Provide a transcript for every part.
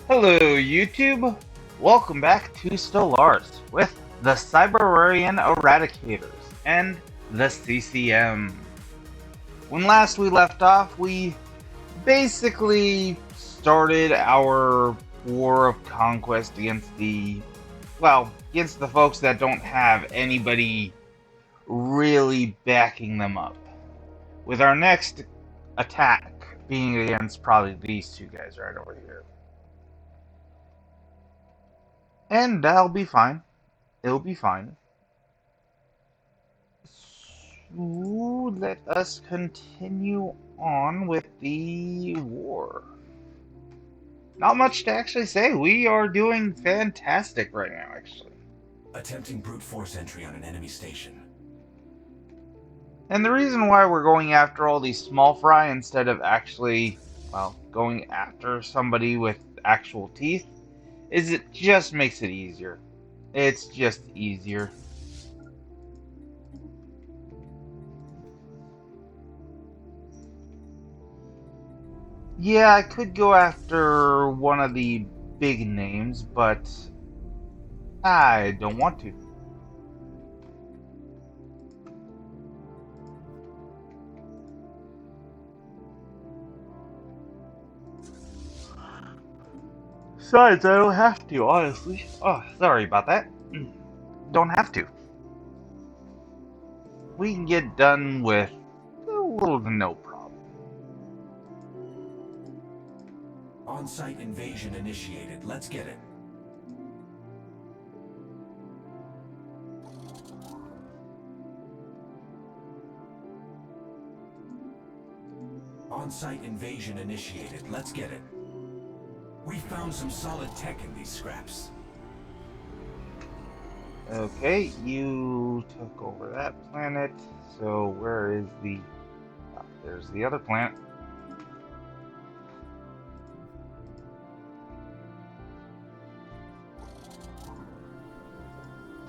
Hello, YouTube! Welcome back to Stellaris with the Cyberarian Eradicators and the CCM. When last we left off, we basically started our war of conquest against against the folks that don't have anybody really backing them up. With our next attack being against probably these two guys right over here. And that'll be fine. It'll be fine. So let us continue on with the war. Not much to actually say. We are doing fantastic right now, actually. Attempting brute force entry on an enemy station. And the reason why we're going after all these small fry instead of actually, going after somebody with actual teeth is it just makes it easier. It's just easier. Yeah, I could go after one of the big names, but I don't want to. Besides, I don't have to, honestly. Oh, sorry about that. Don't have to. We can get done with a little to no problem. On-site invasion initiated. Let's get it. On-site invasion initiated. Let's get it. We found some solid tech in these scraps. Okay, you took over that planet. So where is the... there's the other planet.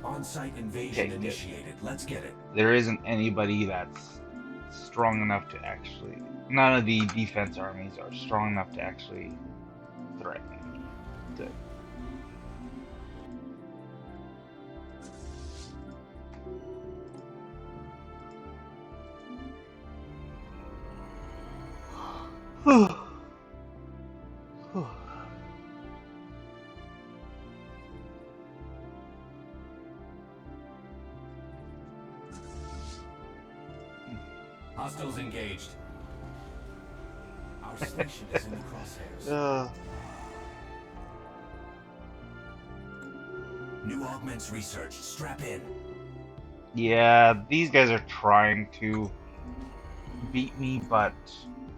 On-site invasion initiated. Let's get it. There isn't anybody that's strong enough to actually... None of the defense armies are strong enough to actually threaten. Good. Hostiles engaged. Our station is in the crosshairs. New augments researched. Strap in. Yeah, these guys are trying to beat me, but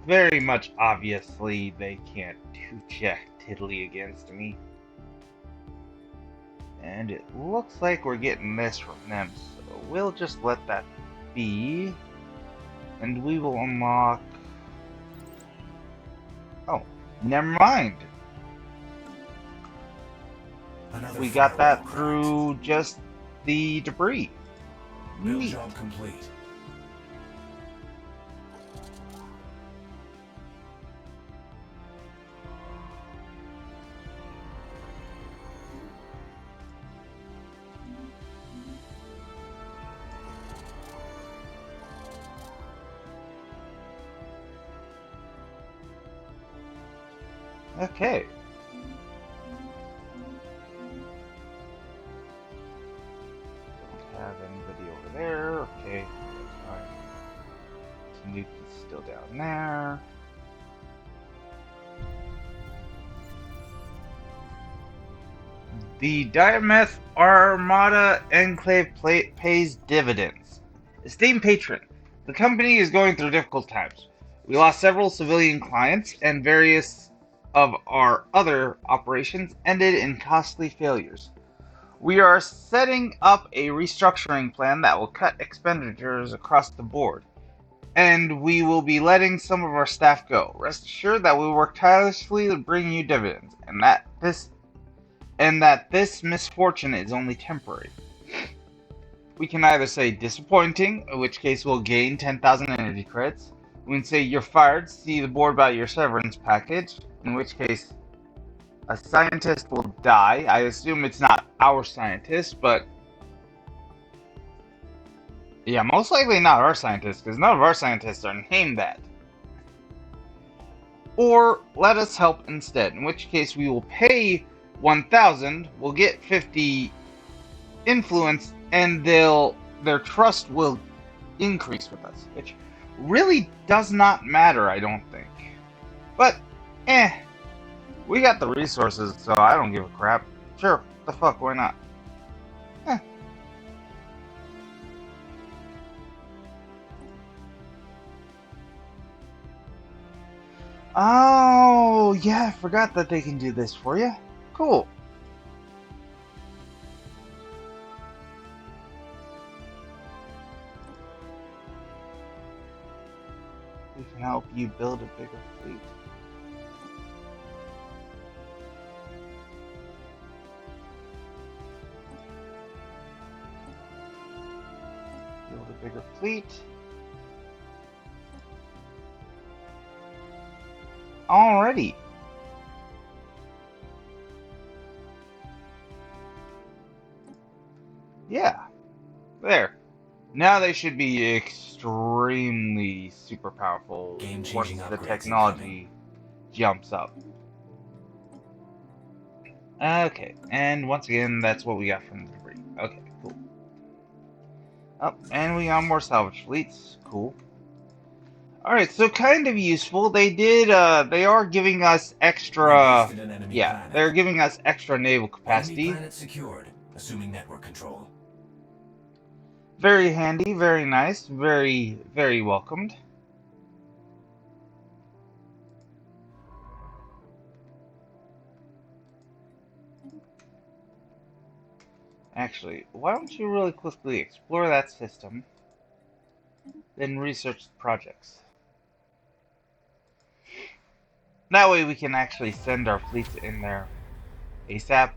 very much obviously they can't do jack tiddly against me. And it looks like we're getting this from them, so we'll just let that be. And we will unlock... Oh, never mind. We got that through just the debris. Build job complete. Okay. Don't have anybody over there. Okay, that's fine. Nuke is still down there. The Diameth Armada Enclave pays dividends. Esteemed patron, the company is going through difficult times. We lost several civilian clients, and various of our other operations ended in costly failures. We are setting up a restructuring plan that will cut expenditures across the board, and we will be letting some of our staff go. Rest assured that we work tirelessly to bring you dividends, and that this misfortune is only temporary. We can either say disappointing, in which case we'll gain 10,000 energy credits. We can say you're fired, see the board about your severance package, in which case A scientist will die. I assume it's not our scientist, but yeah, most likely not our scientist, because none of our scientists are named that. Or let us help instead, in which case we will pay 1,000, we'll get 50 influence, and their trust will increase with us, which really does not matter, I don't think. But, we got the resources, so I don't give a crap. Sure, the fuck, why not? Eh. Oh, yeah, I forgot that they can do this for you. Cool. We can help you build a bigger fleet. Build a bigger fleet. Alrighty. Yeah. There. Now they should be extremely super powerful once the technology jumps up. Okay, and once again, that's what we got from the debris. Okay, cool. Oh, and we got more salvage fleets. Cool. Alright, so kind of useful. They are giving us extra... Yeah, they're giving us extra naval capacity. Enemy planet secured, assuming network control. Very handy, very nice, very, very welcomed. Actually, why don't you really quickly explore that system, then research the projects. That way we can actually send our fleets in there ASAP.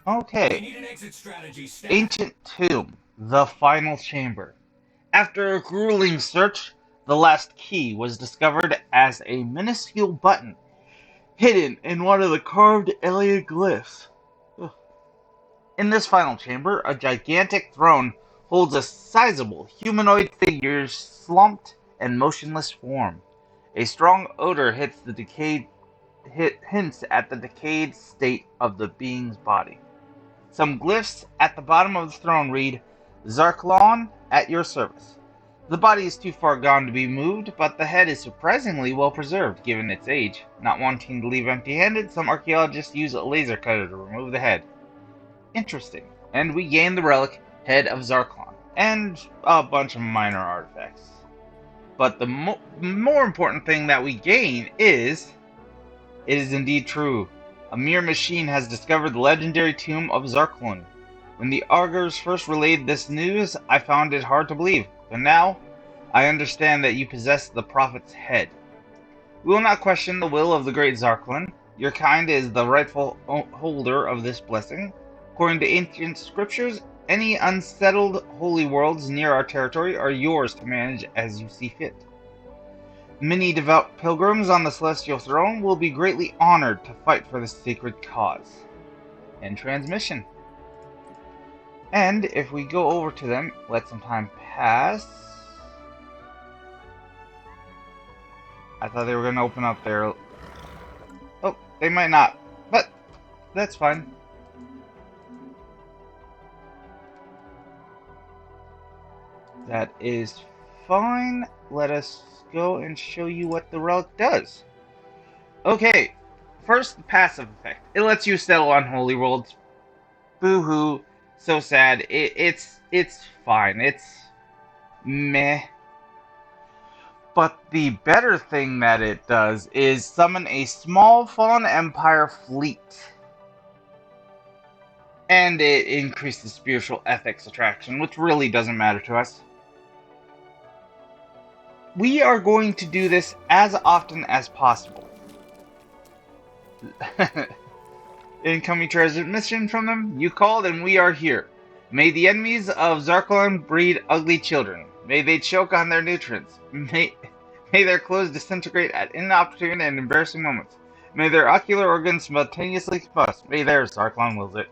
Okay. We need an exit strategy, staff. Ancient Tomb, the final chamber. After a grueling search, the last key was discovered as a minuscule button hidden in one of the carved alien glyphs. In this final chamber, a gigantic throne holds a sizable humanoid figure's slumped and motionless form. A strong odor hints at the decayed state of the being's body. Some glyphs at the bottom of the throne read, Zarklon, at your service. The body is too far gone to be moved, but the head is surprisingly well preserved given its age. Not wanting to leave empty-handed, some archaeologists use a laser cutter to remove the head. Interesting. And we gain the relic, Head of Zarklon, and a bunch of minor artifacts. But the more important thing that we gain is, it is indeed true. A mere machine has discovered the legendary tomb of Zarklon. When the Augurs first relayed this news, I found it hard to believe, but now I understand that you possess the prophet's head. We will not question the will of the great Zarklon. Your kind is the rightful holder of this blessing. According to ancient scriptures, any unsettled holy worlds near our territory are yours to manage as you see fit. Many devout pilgrims on the celestial throne will be greatly honored to fight for this sacred cause. End transmission. And if we go over to them, let some time pass. I thought they were going to open up their... Oh, they might not, but that's fine. That is fine. Let us go and show you what the relic does. Okay, first the passive effect. It lets you settle on holy worlds. Boo-hoo. So sad. It's fine. It's meh. But the better thing that it does is summon a small Fallen Empire fleet. And it increases spiritual ethics attraction, which really doesn't matter to us. We are going to do this as often as possible. Incoming transmission from them. You called and we are here. May the enemies of Zarklon breed ugly children. May they choke on their nutrients. May their clothes disintegrate at inopportune and embarrassing moments. May their ocular organs simultaneously combust. May their Zarklon wills it.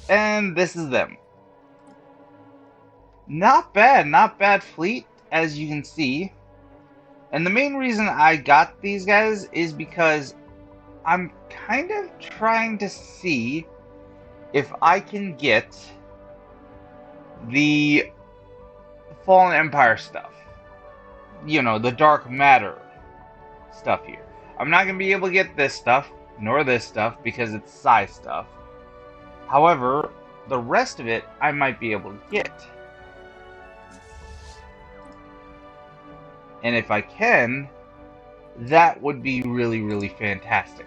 And this is them. Not bad fleet, as you can see. And the main reason I got these guys is because I'm kind of trying to see if I can get the Fallen Empire stuff. You know, the dark matter stuff here. I'm not going to be able to get this stuff, nor this stuff, because it's psi stuff. However, the rest of it I might be able to get. And if I can, that would be really, really fantastic.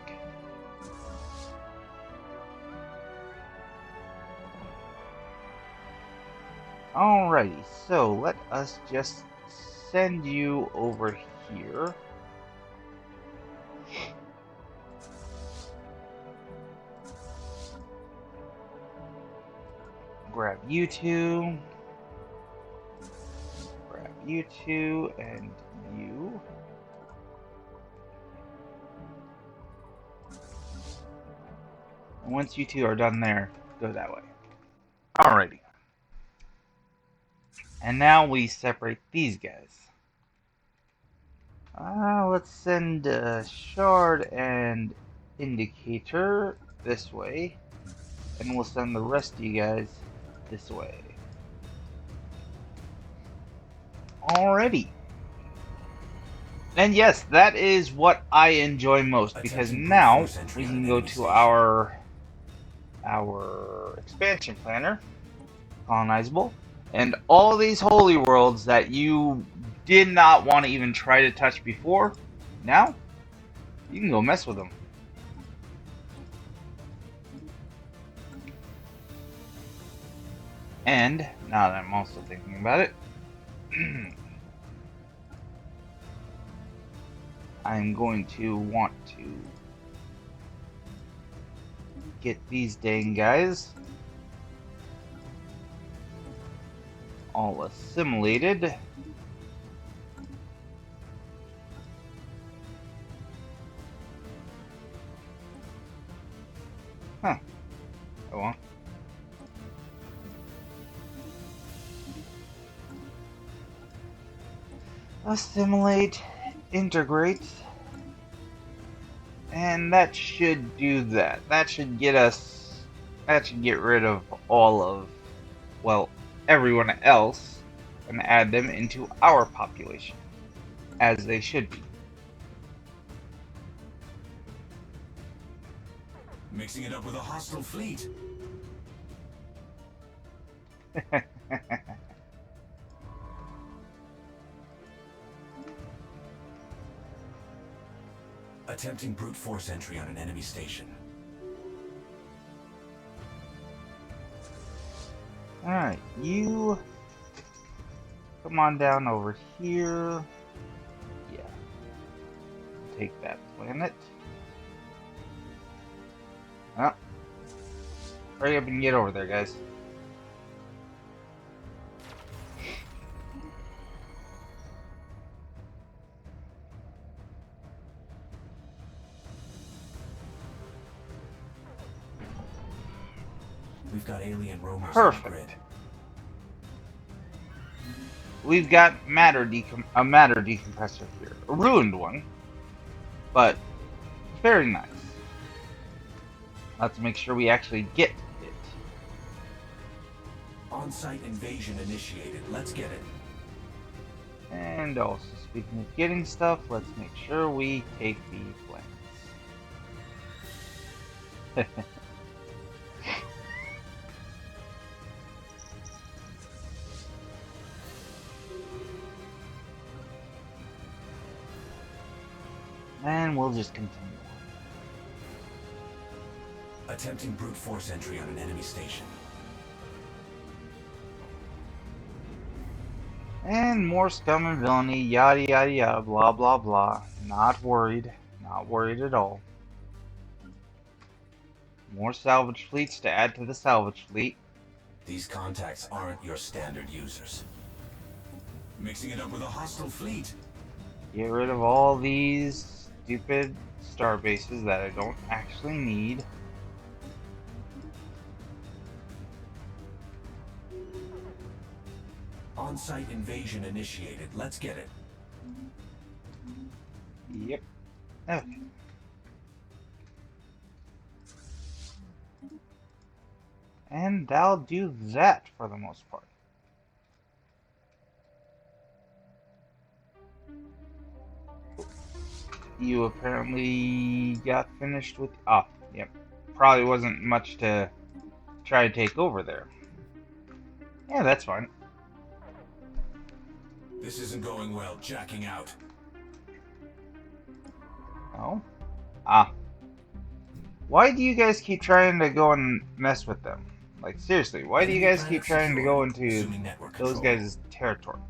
Alrighty, so let us just send you over here. Grab you two. Grab you two and you. And once you two are done there, go that way. Alrighty. And now we separate these guys. Let's send Shard and Indicator this way. And we'll send the rest of you guys this way. Alrighty. And yes, that is what I enjoy most, because now we can go to our expansion planner, colonizable, and all these holy worlds that you did not want to even try to touch before, now you can go mess with them. And now that I'm also thinking about it, I'm going to want to get these dang guys all assimilated. Huh. Oh well. Assimilate, integrate, and that should do that. That should get us, that should get rid of all of, well, everyone else and add them into our population, as they should be. Mixing it up with a hostile fleet. Attempting brute force entry on an enemy station. Alright, you come on down over here. Yeah. Take that planet. Oh. Hurry up and get over there, guys. We've got alien roamers. Perfect. On the grid. We've got a matter decompressor here. A ruined one, but very nice. Let's make sure we actually get it. On-site invasion initiated. Let's get it. And also, speaking of getting stuff, let's make sure we take the planets. And we'll just continue. Attempting brute force entry on an enemy station. And more scum and villainy, yada yada yada, blah blah blah. Not worried. Not worried at all. More salvage fleets to add to the salvage fleet. These contacts aren't your standard users. Mixing it up with a hostile fleet. Get rid of all these stupid star bases that I don't actually need. On-site invasion initiated. Let's get it. Yep. Okay. And that'll do that for the most part. You apparently got finished with... Oh, yep. Probably wasn't much to try to take over there. Yeah, that's fine. This isn't going well. Jacking out. Oh? Ah. Why do you guys keep trying to go and mess with them? Like, seriously, why do you guys keep trying to go into those guys' territory?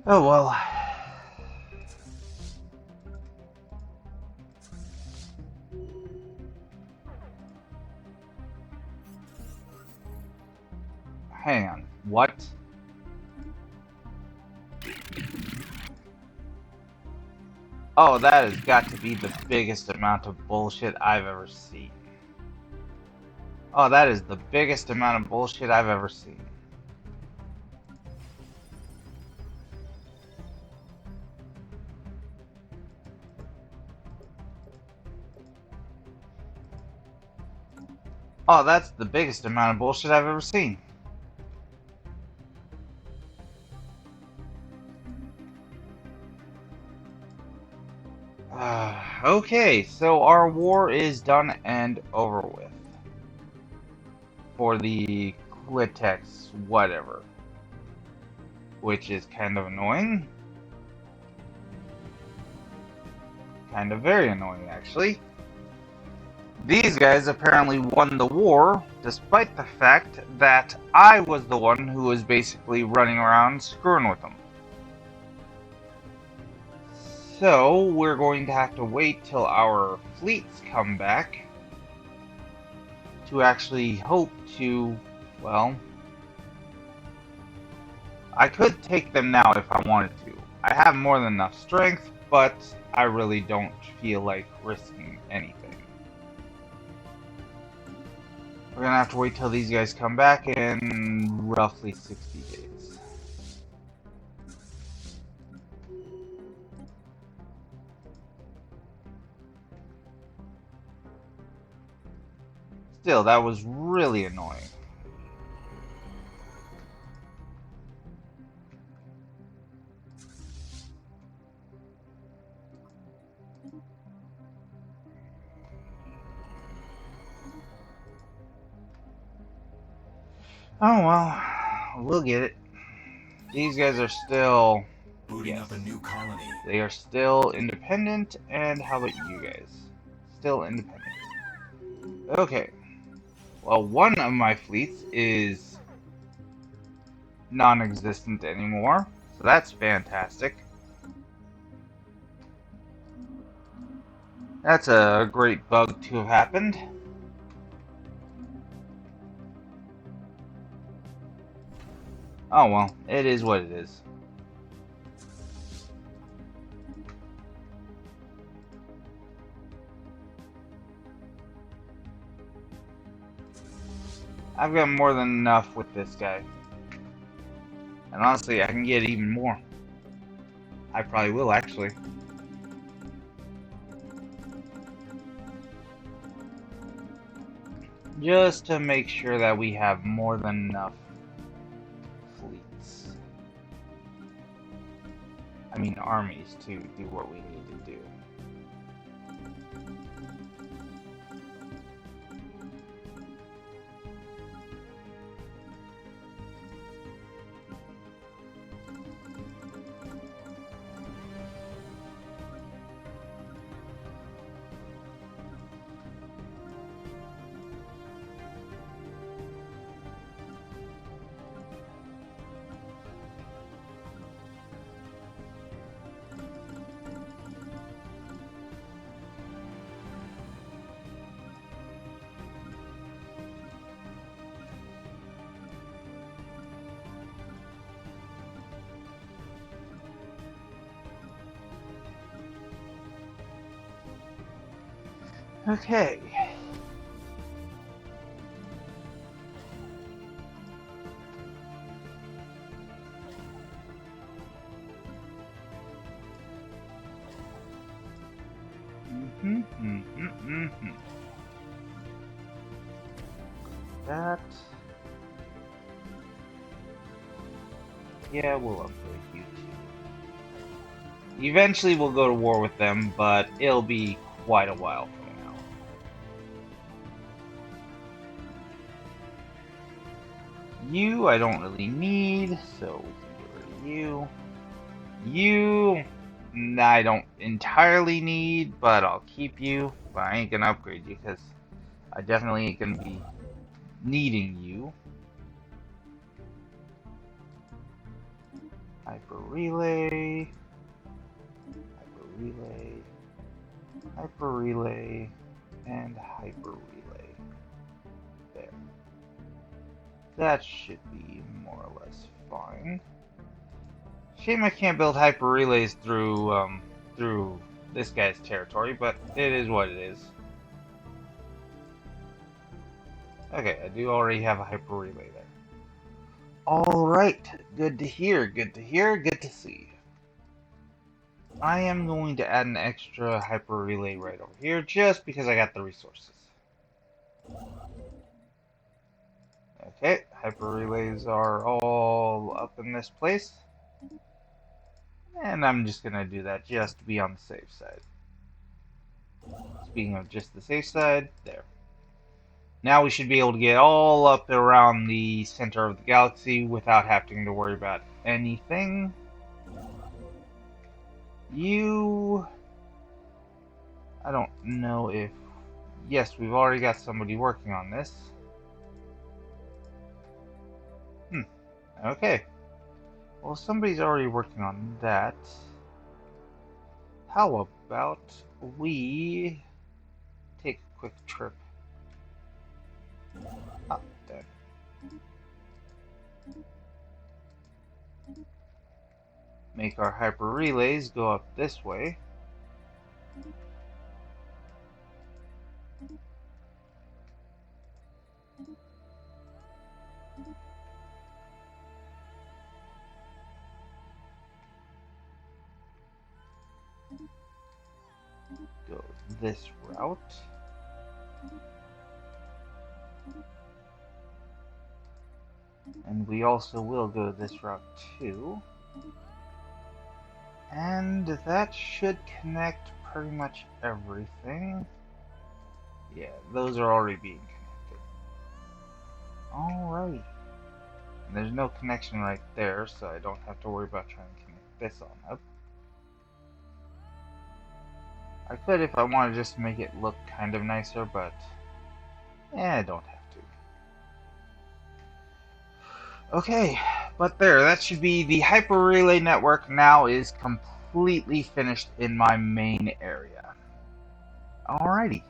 Oh, well. Hang on. What? Oh, that has got to be the biggest amount of bullshit I've ever seen. Oh, that is the biggest amount of bullshit I've ever seen. Oh, that's the biggest amount of bullshit I've ever seen. Okay, so our war is done and over with. For the Quitex whatever. Which is kind of annoying. Kind of very annoying, actually. These guys apparently won the war, despite the fact that I was the one who was basically running around screwing with them. So, we're going to have to wait till our fleets come back to actually hope to, well, I could take them now if I wanted to. I have more than enough strength, but I really don't feel like risking anything. We're gonna have to wait till these guys come back in roughly 60 days. Still, that was really annoying. Oh well, we'll get it. These guys are still... Booting up a new colony. They are still independent, and how about you guys? Still independent. Okay. Well, one of my fleets is non-existent anymore, so that's fantastic. That's a great bug to have happened. Oh well, it is what it is. I've got more than enough with this guy. And honestly, I can get even more. I probably will, actually. Just to make sure that we have more than enough fleets. I mean, armies to do what we need to do. Okay. That. Yeah, we'll upgrade you too. Eventually we'll go to war with them, but it'll be quite a while from now. You I don't really need, so we can get rid of you. You I don't entirely need, but I'll keep you. But I ain't gonna upgrade you because I definitely ain't gonna be needing you. Hyper relay, hyper relay, hyper relay, and hyper relay. There. That should be more or less fine. Shame I can't build hyper relays through this guy's territory, but it is what it is. Okay, I do already have a hyper relay there. Alright, good to hear, good to hear, good to see. I am going to add an extra hyper relay right over here just because I got the resources. Okay, hyper relays are all up in this place. And I'm just gonna do that just to be on the safe side. Speaking of just the safe side, there. Now we should be able to get all up around the center of the galaxy without having to worry about anything. You... I don't know if... Yes, we've already got somebody working on this. Okay. Well, somebody's already working on that. How about we take a quick trip up there? Make our hyper relays go up this way. Go this route. And we also will go this route too. And that should connect pretty much everything. Yeah, those are already being connected. Alright. And there's no connection right there, so I don't have to worry about trying to connect this on up. I could if I wanted just to make it look kind of nicer, but I don't have to. Okay, but there, that should be the hyper relay network now is completely finished in my main area. Alrighty.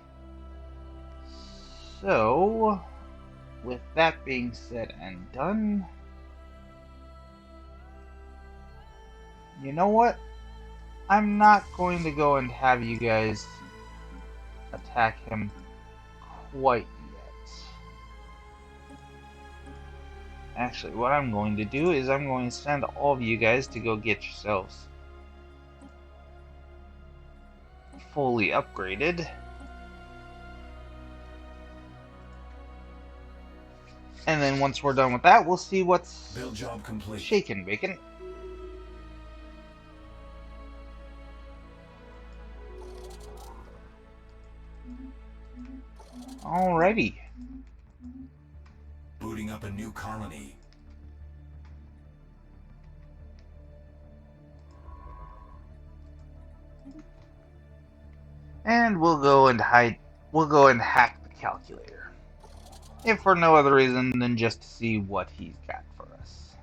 So, with that being said and done, you know what? I'm not going to go and have you guys attack him quite yet. Actually, what I'm going to do is I'm going to send all of you guys to go get yourselves fully upgraded. And then once we're done with that, we'll see what's Build job complete. shaking bacon. Alrighty. Booting up a new colony. And we'll go and hack the calculator. If for no other reason than just to see what he's got for us.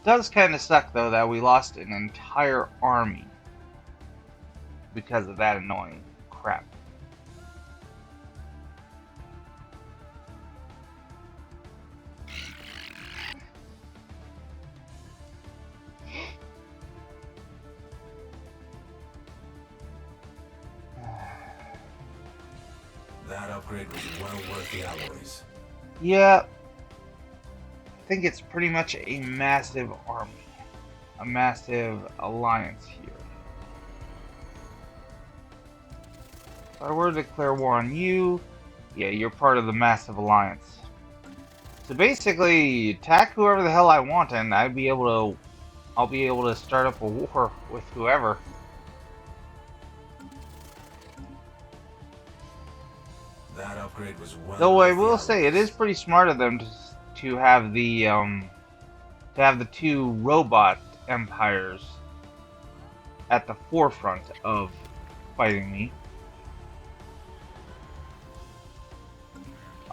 Does kind of suck though that we lost an entire army because of that annoying crap. That upgrade was well worth the alloys. Yeah, I think it's pretty much a massive army, a massive alliance here. If I were to declare war on you, yeah, you're part of the massive alliance. So basically, attack whoever the hell I want, and I'll be able to start up a war with whoever. That upgrade was well Though I worth the will say, it alloys. is pretty smart of them to have the two robot empires at the forefront of fighting me.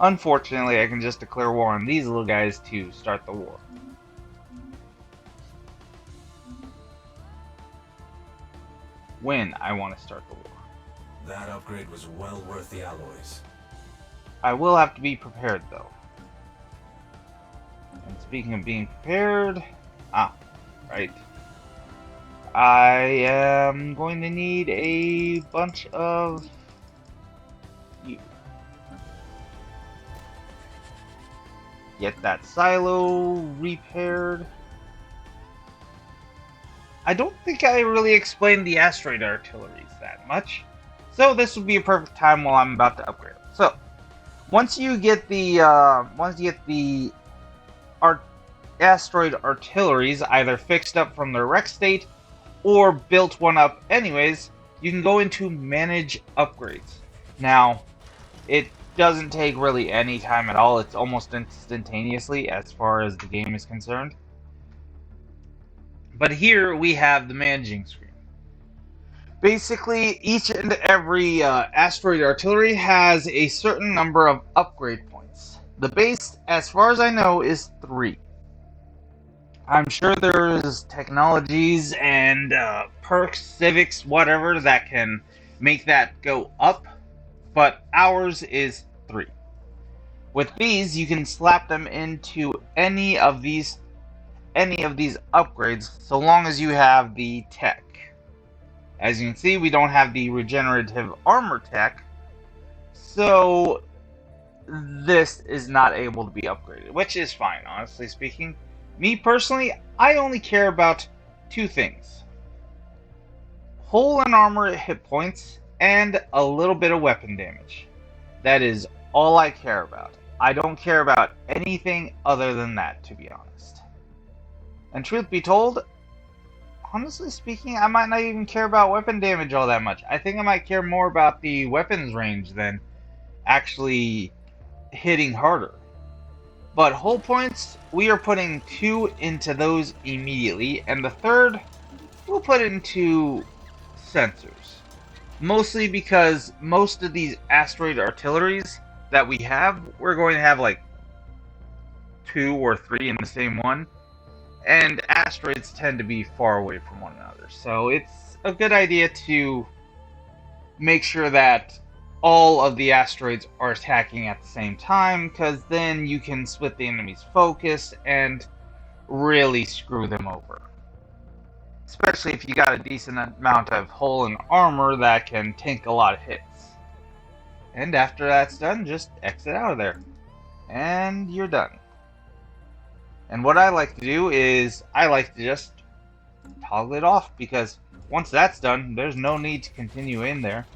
Unfortunately, I can just declare war on these little guys to start the war. When I want to start the war. That upgrade was well worth the alloys. I will have to be prepared, though. And speaking of being prepared... right. I am going to need a bunch of you. Get that silo repaired. I don't think I really explained the asteroid artilleries that much. So this would be a perfect time while I'm about to upgrade them. So, once you get the asteroid artilleries either fixed up from their wreck state or built one up anyways, you can go into manage upgrades. Now, it doesn't take really any time at all. It's almost instantaneously as far as the game is concerned. But here we have the managing screen. Basically, each and every asteroid artillery has a certain number of upgrade points. The base, as far as I know, is 3. I'm sure there's technologies and perks, civics, whatever, that can make that go up, but ours is 3. With these, you can slap them into any of these upgrades, so long as you have the tech. As you can see, we don't have the regenerative armor tech, so this is not able to be upgraded, which is fine, honestly speaking. Me personally, I only care about 2 things. Hull and armor hit points, and a little bit of weapon damage. That is all I care about. I don't care about anything other than that, to be honest. And truth be told, honestly speaking, I might not even care about weapon damage all that much. I think I might care more about the weapons range than actually hitting harder. But hull points, we are putting 2 into those immediately, and the third, we'll put into sensors. Mostly because most of these asteroid artilleries that we have, we're going to have like 2 or 3 in the same one. And asteroids tend to be far away from one another. So it's a good idea to make sure that all of the asteroids are attacking at the same time, because then you can split the enemy's focus and really screw them over. Especially if you got a decent amount of hull and armor that can tank a lot of hits. And after that's done, just exit out of there. And you're done. And what I like to do is, I like to just toggle it off, because once that's done, there's no need to continue in there.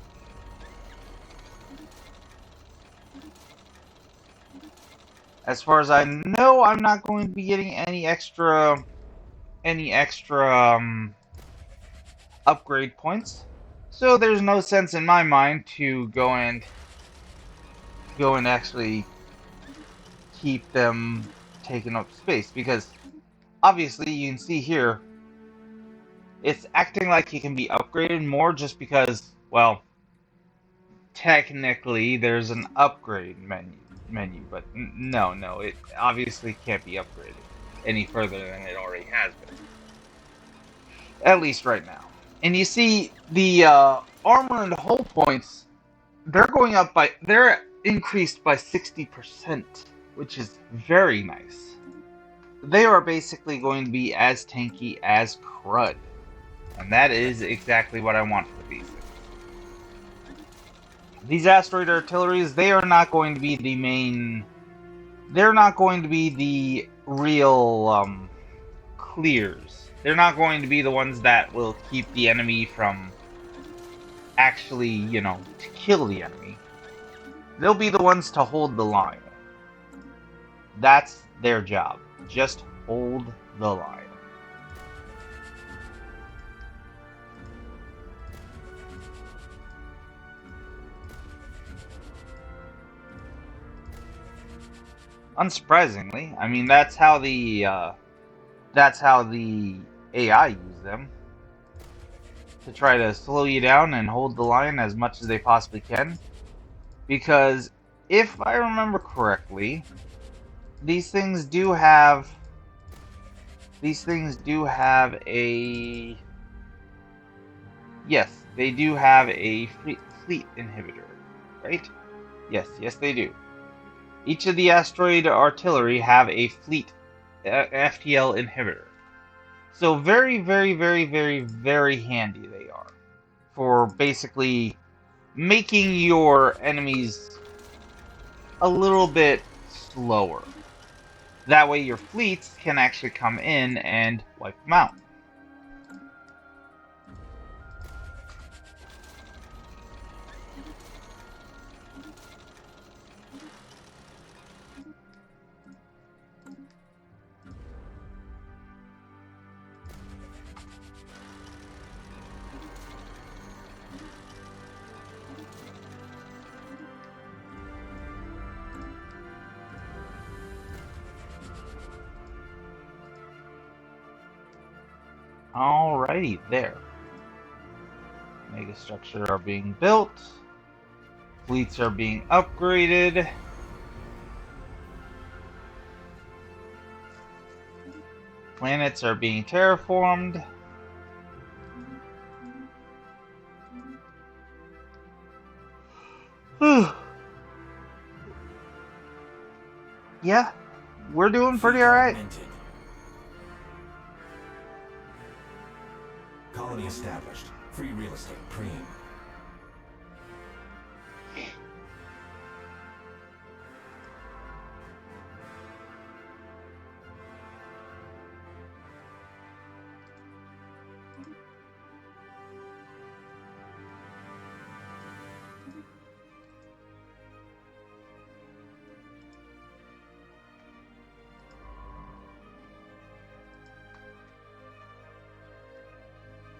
As far as I know, I'm not going to be getting any extra upgrade points. So there's no sense in my mind to go and actually keep them taking up space, because obviously you can see here it's acting like it can be upgraded more just because, well, technically there's an upgrade menu menu, but no, it obviously can't be upgraded any further than it already has been. At least right now. And you see, the armor and hull points, they're increased by 60%, which is very nice. They are basically going to be as tanky as crud. And that is exactly what I want for these things. These asteroid artilleries, they are not going to be the main... They're not going to be the real clears. They're not going to be the ones that will keep the enemy from actually, to kill the enemy. They'll be the ones to hold the line. That's their job. Just hold the line. Unsurprisingly, I mean that's how the AI use them, to try to slow you down and hold the line as much as they possibly can. Because if I remember correctly, these things do have a... Yes, they do have a fleet inhibitor, right? Yes, they do. Each of the asteroid artillery have a fleet FTL inhibitor. So very, very, very, very, very handy they are for basically making your enemies a little bit slower. That way your fleets can actually come in and wipe them out. Alrighty, there. Megastructures are being built. Fleets are being upgraded. Planets are being terraformed. Yeah, we're doing pretty alright. Colony established. Free real estate. Preem.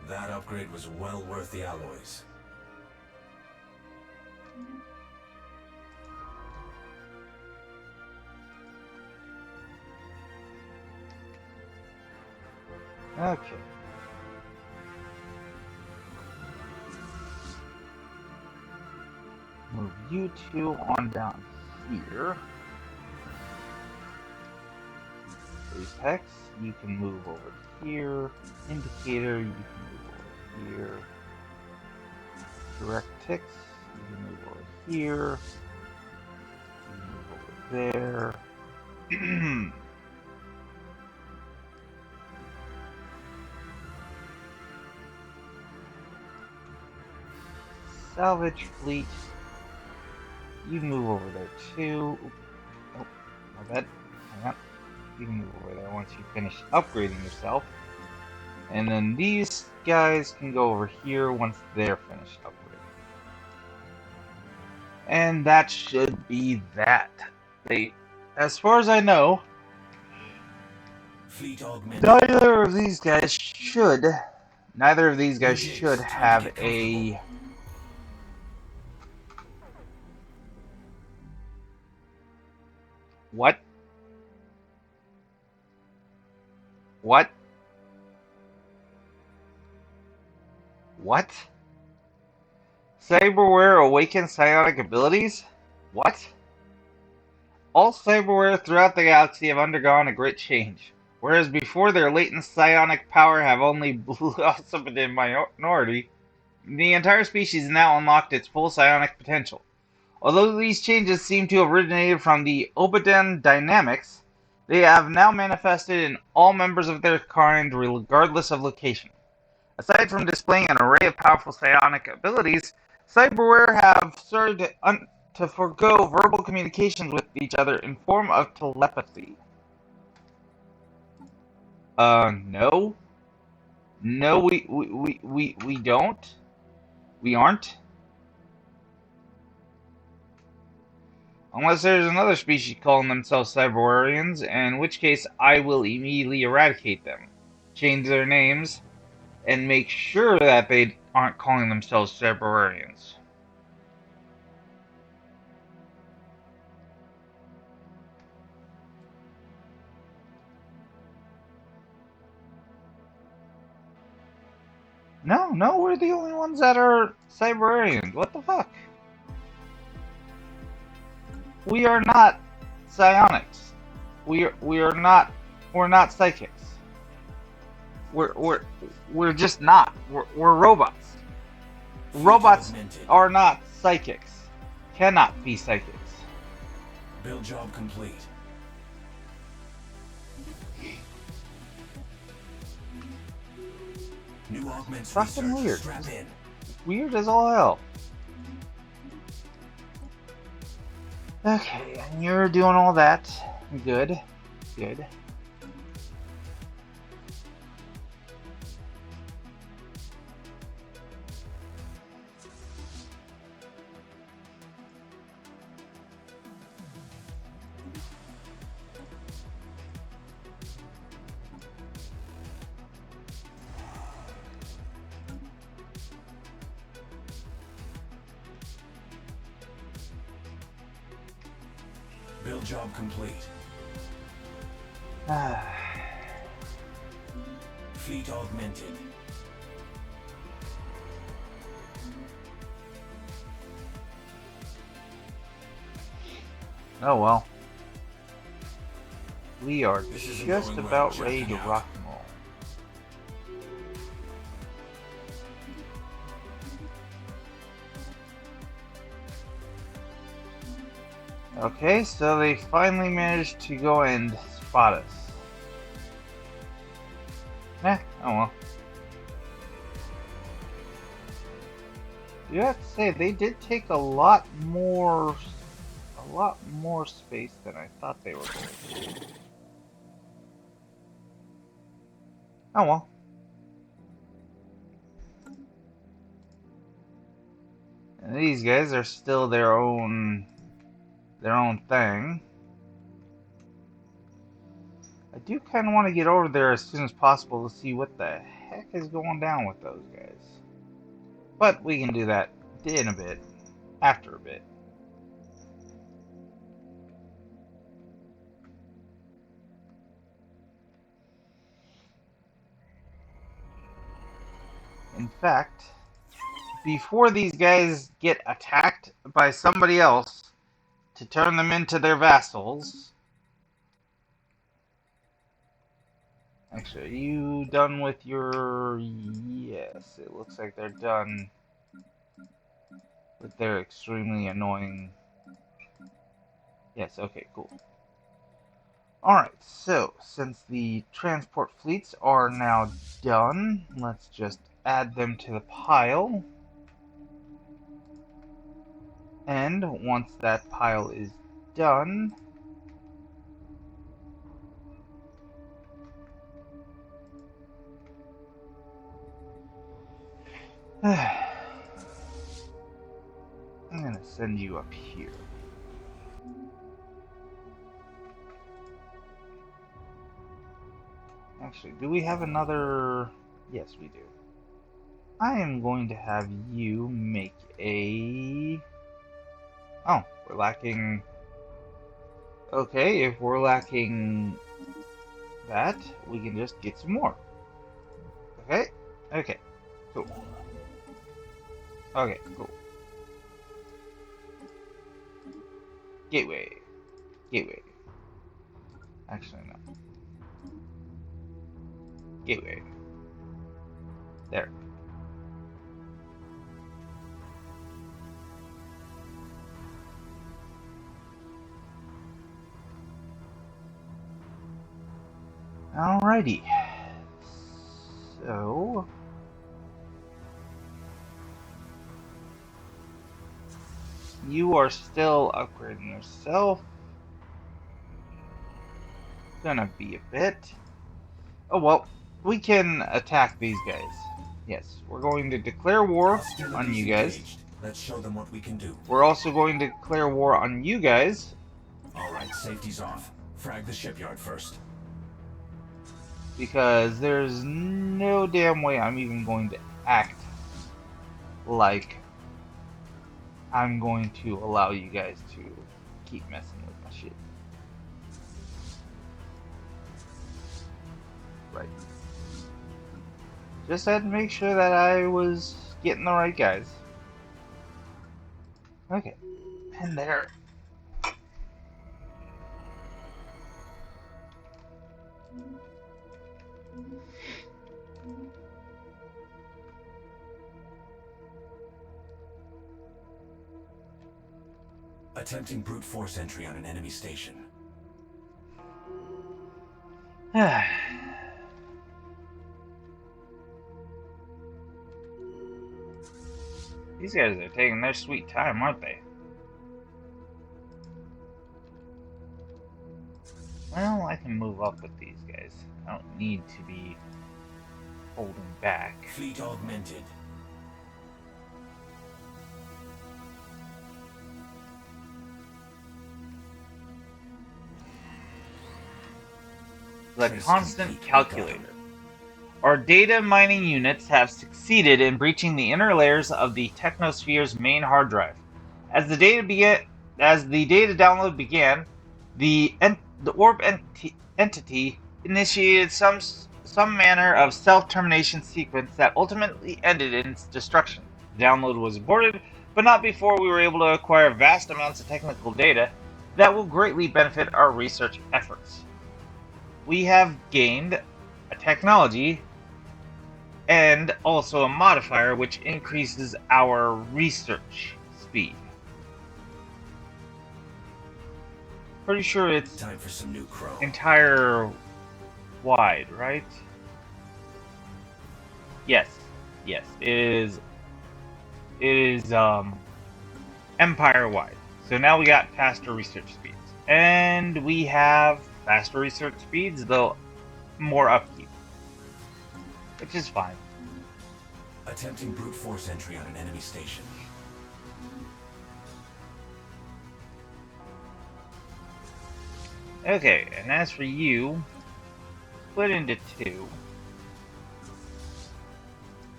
That upgrade was well worth the alloys. Okay. Move you two on down here. Apex, you can move over here. Indicator, you can move over here. Direct ticks, you can move over here. You can move over there. Salvage fleet, you move over there too. Oh, my bad. Hang on. You can move over there once you finish upgrading yourself. And then these guys can go over here once they're finished upgrading. And that should be that. As far as I know, Fleet augmented. neither of these guys should have a... What? What? What? Cyberware awakens psionic abilities? What? All cyberware throughout the galaxy have undergone a great change. Whereas before their latent psionic power have only blossomed in minority, the entire species now unlocked its full psionic potential. Although these changes seem to have originated from the Obaden dynamics, they have now manifested in all members of their kind regardless of location. Aside from displaying an array of powerful psionic abilities, cyberware have started to forego verbal communications with each other in form of telepathy. No. No, we don't. We aren't. Unless there's another species calling themselves Cyberwarians, in which case I will immediately eradicate them, change their names, and make sure that they aren't calling themselves Cyberwarians. No, we're the only ones that are Cyberwarians. What the fuck? We are not psionics. We're not psychics. We're just not. We're robots. Robots are not psychics. Cannot be psychics. Build job complete. New augments Fucking research. weird. Strap in. Weird as all hell. Okay, and you're doing all that. Good. Good. Build job complete. Fleet augmented. Oh well. We are This isn't just going well, about check ready it to out. rock and roll. Okay, so they finally managed to go and spot us. Oh well. You have to say, they did take a lot more space than I thought they were going to. Oh well. And these guys are still their own thing. I do kind of want to get over there as soon as possible to see what the heck is going down with those guys. But we can do that in a bit, after a bit. In fact, before these guys get attacked by somebody else to turn them into their vassals. Actually, are you done with your... Yes, it looks like they're done with their extremely annoying... Yes, okay, cool. Alright, so, since the transport fleets are now done, let's just add them to the pile. And once that pile is done, I'm gonna send you up here. Actually, do we have another... Yes, we do. I am going to have you make a... Oh, we're lacking... Okay, if we're lacking that, we can just get some more. Okay? Okay, cool. Okay, cool. Gateway. Gateway. Actually, no. Gateway. There. Alrighty. So... you are still upgrading yourself. Gonna be a bit. Oh well, we can attack these guys. Yes, we're going to declare war on you guys. Engaged. Let's show them what we can do. We're also going to declare war on you guys. Alright, safety's off. Frag the shipyard first. Because there's no damn way I'm even going to act like I'm going to allow you guys to keep messing with my shit. Right. Just had to make sure that I was getting the right guys. Okay. And there. Attempting brute force entry on an enemy station. These guys are taking their sweet time, aren't they? Well, I can move up with these guys. I don't need to be holding back. Fleet augmented. The constant calculator. Our data mining units have succeeded in breaching the inner layers of the technosphere's main hard drive. As the data download began, the orb entity initiated some manner of self-termination sequence that ultimately ended in its destruction. The download was aborted, but not before we were able to acquire vast amounts of technical data that will greatly benefit our research efforts. We have gained a technology and also a modifier which increases our research speed. Pretty sure it's time for some new chrome. Entire wide, right? Yes. Yes, it is empire wide. So now we got faster research speeds. And we have faster research speeds, though more upkeep. Which is fine. Attempting brute force entry on an enemy station. Okay, and as for you, split into two.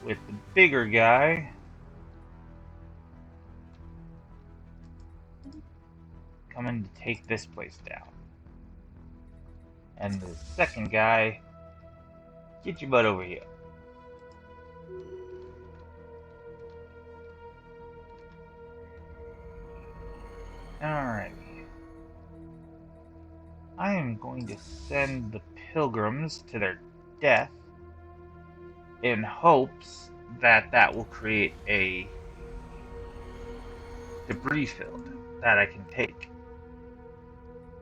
With the bigger guy coming to take this place down. And the second guy, get your butt over here. Alright. I am going to send the pilgrims to their death in hopes that that will create a debris field that I can take.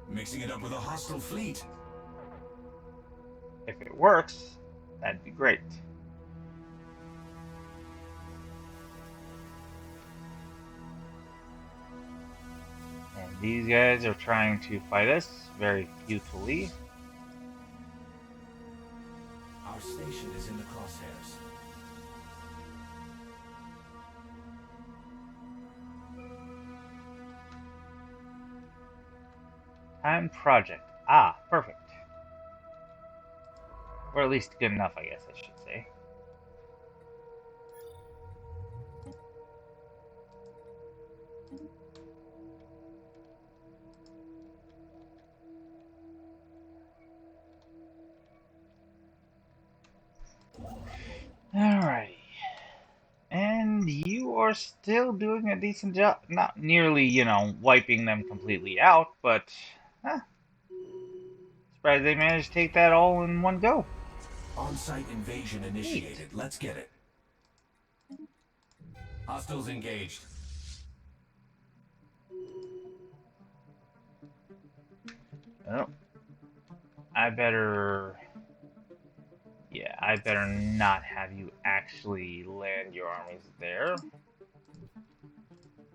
Mixing it up with a hostile fleet. If it works, that'd be great. And these guys are trying to fight us very futilely. Our station is in the crosshairs. Time project. Ah, perfect. Or at least good enough, I guess I should say. Alrighty. And you are still doing a decent job. Not nearly, wiping them completely out, but Huh. Surprised they managed to take that all in one go. On-site invasion initiated. Neat. Let's get it. Hostiles engaged. Oh. I better not have you actually land your armies there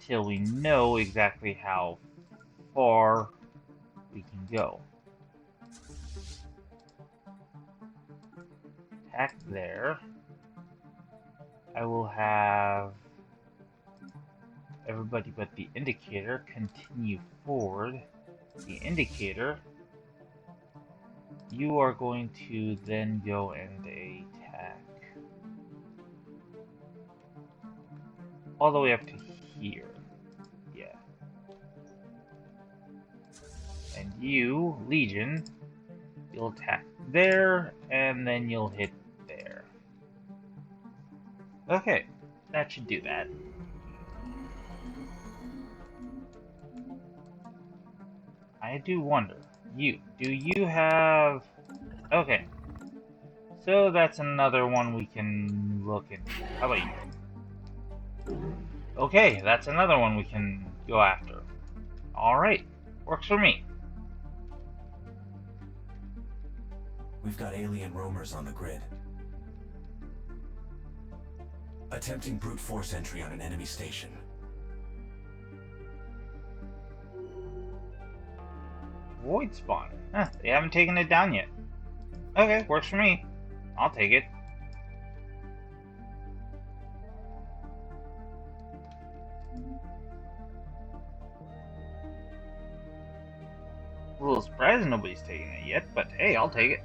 till we know exactly how far we can go. Attack there. I will have everybody but the indicator continue forward. The indicator, you are going to then go and attack all the way up to here. Yeah. And you, Legion, you'll attack there, and then you'll hit there. Okay, that should do that. I do wonder, do you have... Okay, so that's another one we can look into. How about you? Okay, that's another one we can go after. Alright, works for me. We've got alien roamers on the grid. Attempting brute force entry on an enemy station. Void spawn. Huh, they haven't taken it down yet. Okay, works for me. I'll take it. A little surprised nobody's taken it yet, but hey, I'll take it.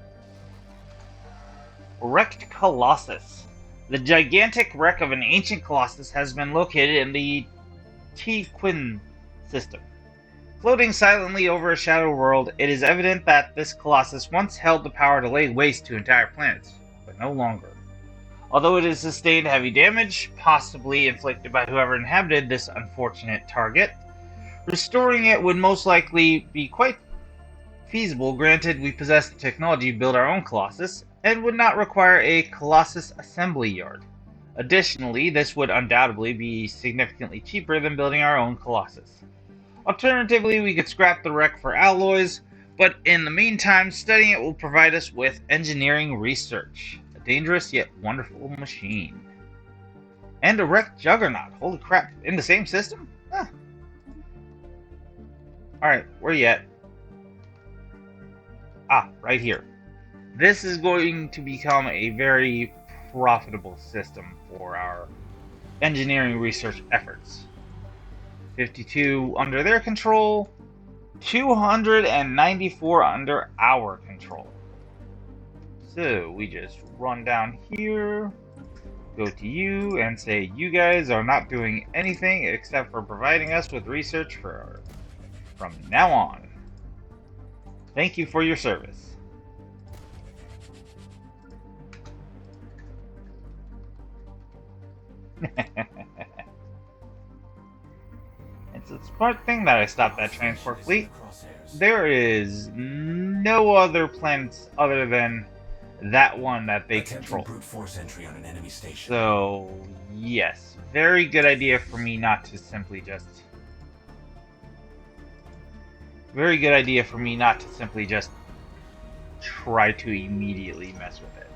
Wrecked Colossus. The gigantic wreck of an ancient Colossus has been located in the T-Quin system. Floating silently over a shadow world, it is evident that this Colossus once held the power to lay waste to entire planets, but no longer. Although it has sustained heavy damage, possibly inflicted by whoever inhabited this unfortunate target, restoring it would most likely be quite feasible, granted we possess the technology to build our own Colossus, and would not require a Colossus assembly yard. Additionally, this would undoubtedly be significantly cheaper than building our own Colossus. Alternatively, we could scrap the wreck for alloys, but in the meantime, studying it will provide us with engineering research. A dangerous yet wonderful machine. And a wrecked Juggernaut. Holy crap, in the same system? Huh. Alright, where you at? Ah, right here. This is going to become a very profitable system for our engineering research efforts. 52 under their control, 294 under our control. So we just run down here, go to you, and say you guys are not doing anything except for providing us with research from now on. Thank you for your service. It's a smart thing that I stopped that transport fleet. There is no other planets other than that one that they control. Brute force entry on an enemy station. So, yes, very good idea for me not to simply just... Very good idea for me not to simply just try to immediately mess with it.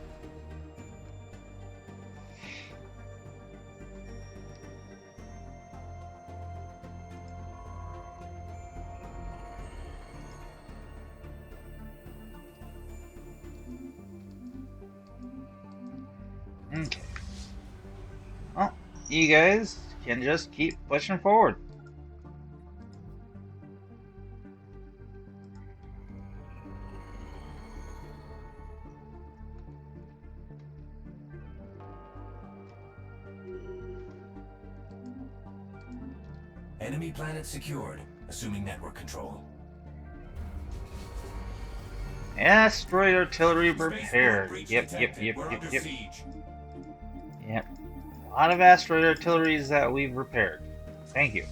Okay. Well, you guys can just keep pushing forward. Enemy planet secured, assuming network control. Asteroid artillery repaired. Yep. Yep. A lot of asteroid artilleries that we've repaired. Thank you.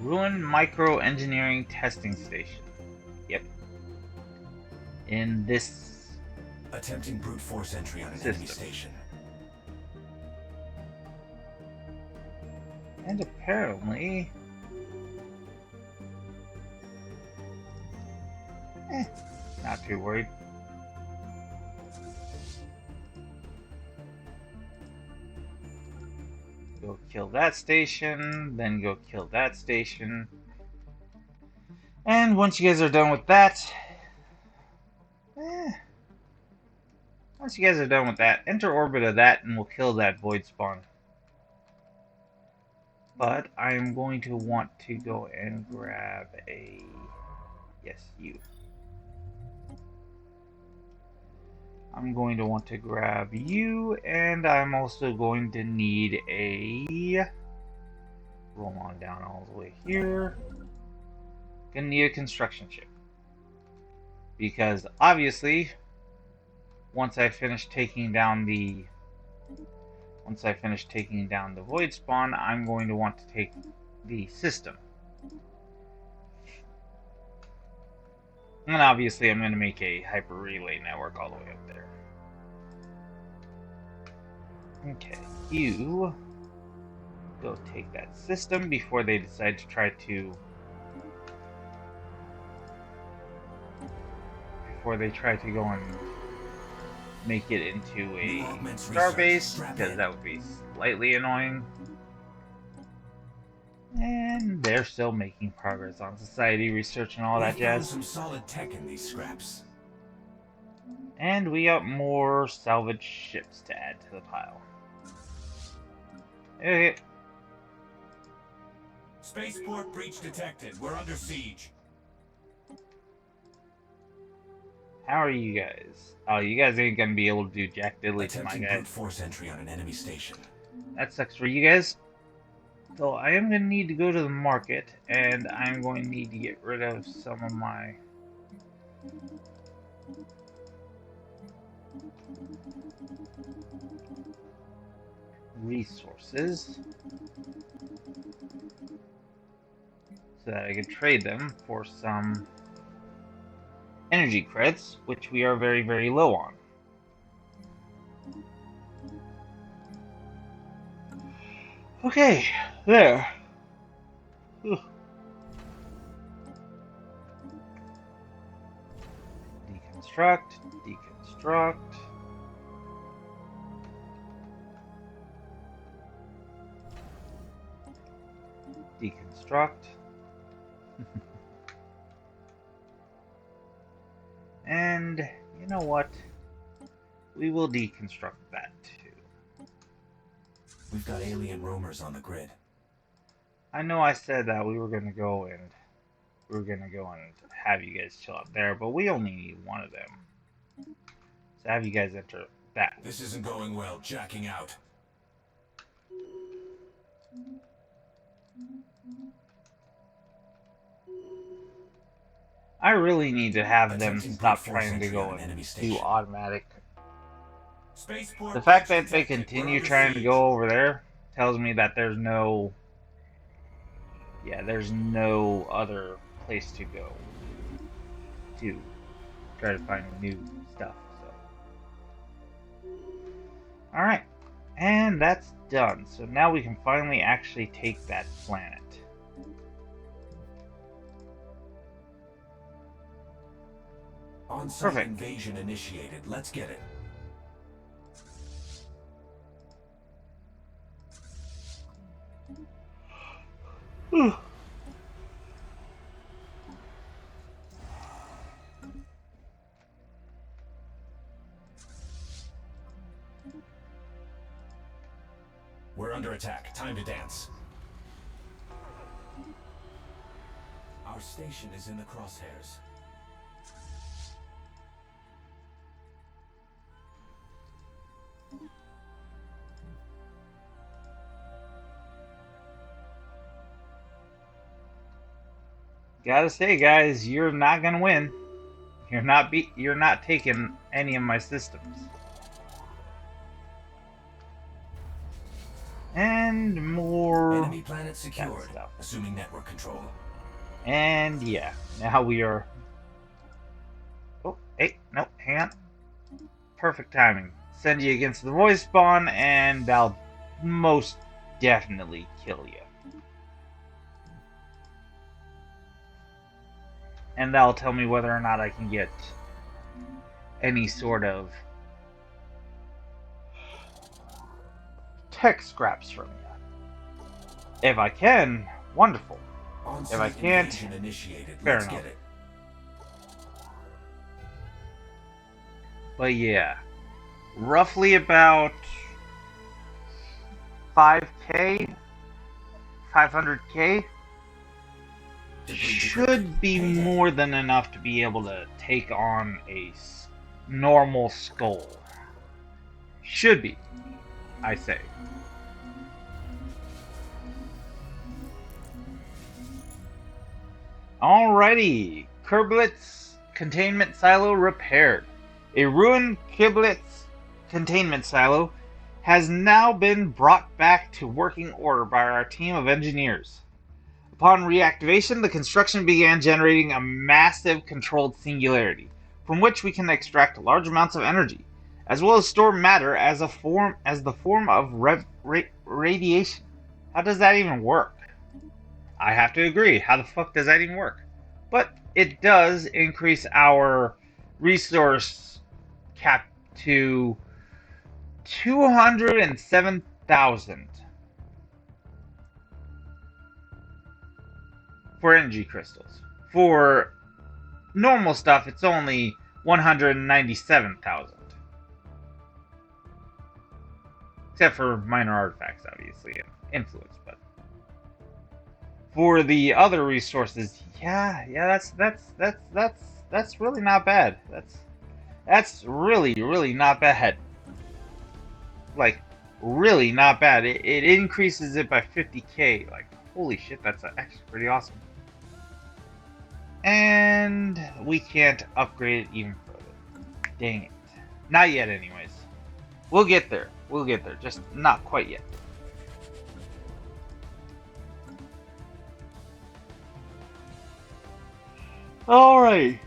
Ruined micro engineering testing station. Yep. In this Attempting brute force entry on an enemy station. And apparently... not too worried. Go kill that station, then go kill that station. And once you guys are done with that... once you guys are done with that, enter orbit of that and we'll kill that void spawn. But I'm going to want to go and grab a... yes, you. I'm going to want to grab you, and I'm also going to need a... roll on down all the way here. Gonna need a construction ship. Because, obviously, once I finish taking down the void spawn, I'm going to want to take the system. And obviously I'm going to make a hyper relay network all the way up there. Okay, you go take that system before they decide to try to... before they try to go and make it into a starbase, because that would be slightly annoying. And they're still making progress on society research and all that jazz. Some solid tech in these scraps. And we got more salvage ships to add to the pile. Okay. Spaceport breach detected. We're under siege. How are you guys? Oh, you guys ain't gonna be able to do jack diddly to my Attempting guys. brute force entry on an enemy station. That sucks for you guys. So I am gonna need to go to the market, and I'm going to need to get rid of some of my resources so that I can trade them for some energy credits, which we are very, very low on. Okay, there. Whew. Deconstruct, deconstruct. Deconstruct. And you know what? We will deconstruct that too. We've got alien roamers on the grid. I know I said that we were gonna go and have you guys chill out there, but we only need one of them. So have you guys enter that. This isn't going well, jacking out. I really need to have them stop trying to go and do automatic. The fact that they continue trying to go over there tells me that there's no... yeah, there's no other place to go to try to find new stuff. So, alright, and that's done. So now we can finally actually take that planet. On-site invasion initiated. Let's get it. We're under attack. Time to dance. Our station is in the crosshairs. Gotta say, guys, you're not gonna win. You're not taking any of my systems. And more Enemy planet that secured. stuff. Assuming network control. And yeah, now we are... Oh, hey, no, hang on. Perfect timing. Send you against the voice spawn, and I'll most definitely kill you. And that'll tell me whether or not I can get any sort of tech scraps from you. If I can, wonderful. If I can't, initiated. fair Let's enough. get it. But yeah, roughly about 5k, 500k should be more than enough to be able to take on a normal skull. Should be, I say. Alrighty, Kerblitz containment silo repaired. A ruined Kerblitz containment silo has now been brought back to working order by our team of engineers. Upon reactivation, the construction began generating a massive controlled singularity, from which we can extract large amounts of energy, as well as store matter as the form of radiation. How does that even work? I have to agree. How the fuck does that even work? But it does increase our resource cap to 207,000 for energy crystals. For normal stuff, it's only 197,000. Except for minor artifacts, obviously, and influence, but for the other resources, that's really not bad. That's really not bad. Like, really not bad. It increases it by 50k. Like, holy shit, that's actually pretty awesome. And we can't upgrade it even further. Dang it. Not yet, anyways. We'll get there. Just not quite yet. Alright.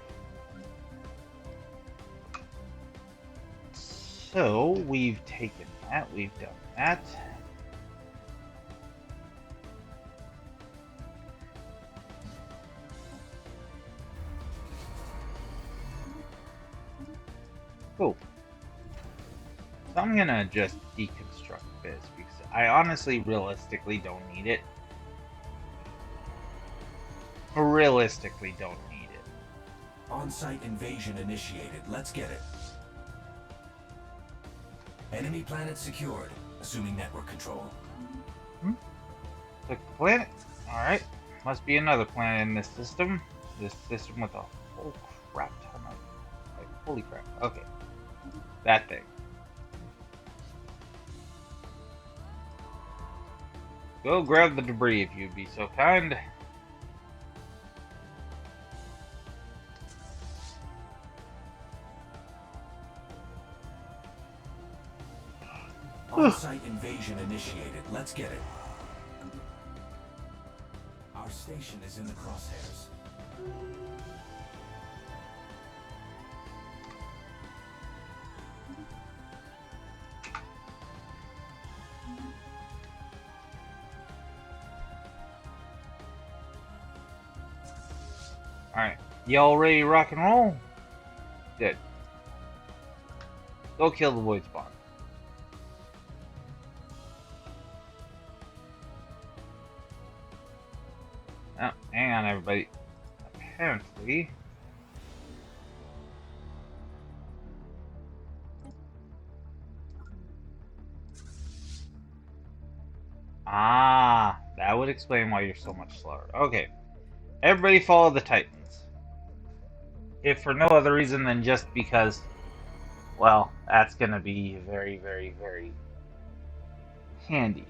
So, we've taken that, we've done that. Cool. So I'm gonna just deconstruct this, because I honestly, realistically don't need it. Realistically don't need it. On-site invasion initiated. Let's get it. Enemy planet secured. Assuming network control. The planet? Alright. Must be another planet in this system. This system with a whole crap ton of... Like, holy crap. Okay. That thing. Go grab the debris if you'd be so kind. On-site invasion initiated. Let's get it. Our station is in the crosshairs. Alright. Y'all ready to rock and roll? Good. Go kill the void spawn. Oh, hang on everybody. Apparently... Ah, that would explain why you're so much slower. Okay. Everybody follow the Titans. If for no other reason than just because, well, that's gonna be very handy.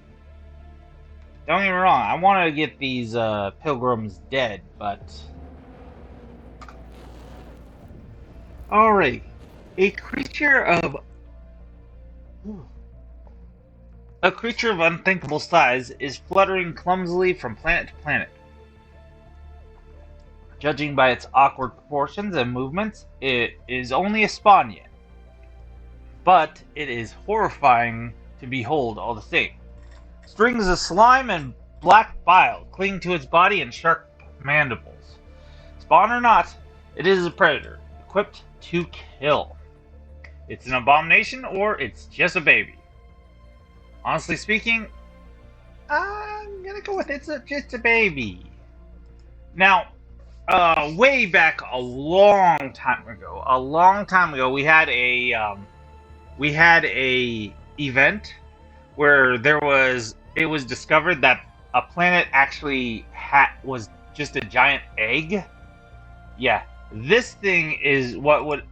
Don't get me wrong, I want to get these pilgrims dead, but... Alright. A creature of... A creature of unthinkable size is fluttering clumsily from planet to planet. Judging by its awkward proportions and movements, it is only a spawn yet. But it is horrifying to behold all the same. Strings of slime and black bile cling to its body and sharp mandibles. Spawn or not, it is a predator, equipped to kill. It's an abomination or it's just a baby. Honestly speaking, I'm gonna go with just a baby. Now, way back a long time ago, we had a event where it was discovered that a planet actually was just a giant egg. Yeah, this thing is what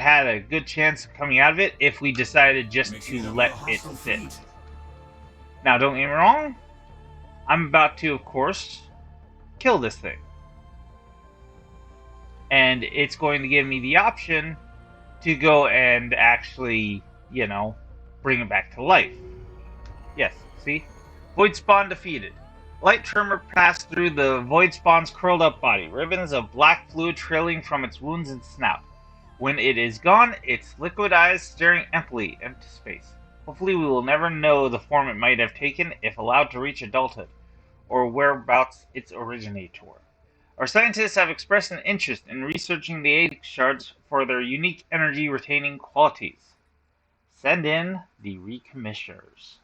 had a good chance of coming out of it if we decided just to let it sit. Now, don't get me wrong, I'm about to, of course, kill this thing. And it's going to give me the option to go and actually, bring it back to life. Yes, see? Void Spawn defeated. Light tremor passed through the Void Spawn's curled up body, ribbons of black fluid trailing from its wounds and snout. When it is gone, its liquid eyes staring emptily into space. Hopefully we will never know the form it might have taken if allowed to reach adulthood, or whereabouts its originator. Our scientists have expressed an interest in researching the egg shards for their unique energy-retaining qualities. Send in the recommissioners.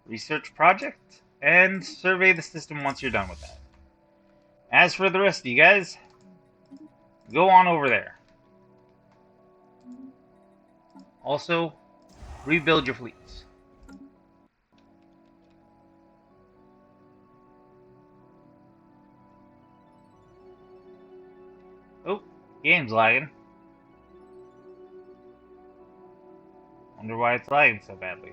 Research project, and survey the system once you're done with that. As for the rest of you guys, go on over there. Also, rebuild your fleets. Oh, game's lagging. Wonder why it's lagging so badly.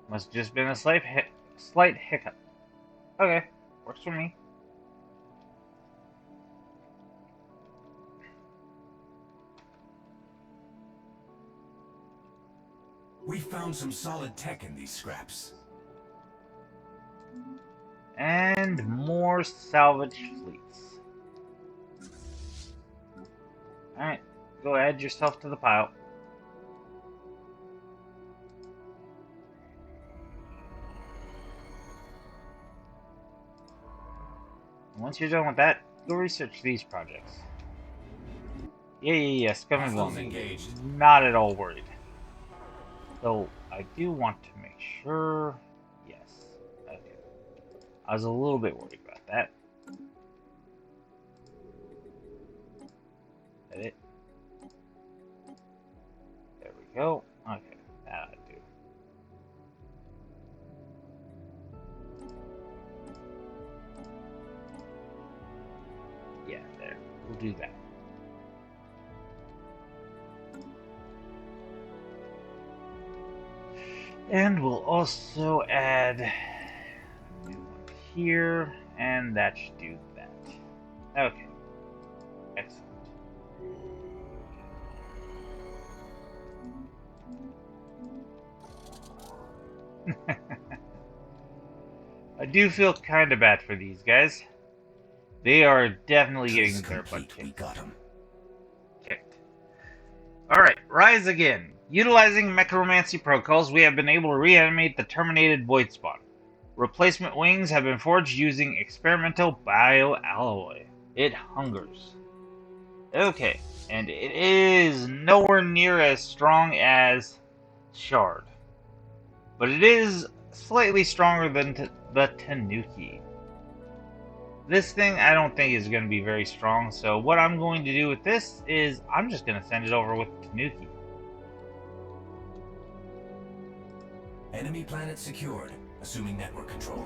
Must have just been a slight hiccup. Okay, works for me. We found some solid tech in these scraps. And more salvage fleets. Alright, go add yourself to the pile. Once you're done with that, go research these projects. Yeah, Scum and Villainy. Not at all worried. Though, I do want to make sure... Yes. Okay. I was a little bit worried about that. Edit. There we go. Okay, that I do. Yeah, there. We'll do that. And we'll also add a new one here, and that should do that. Okay. Excellent. I do feel kind of bad for these guys. They are definitely getting their butt kicked. We got 'em. Alright, rise again. Utilizing mecharomancy protocols, we have been able to reanimate the terminated void spawn. Replacement wings have been forged using experimental bioalloy. It hungers. Okay, and it is nowhere near as strong as Shard. But it is slightly stronger than the Tanuki. This thing I don't think is going to be very strong, so what I'm going to do with this is I'm just going to send it over with Tanuki. Enemy planet secured, assuming network control.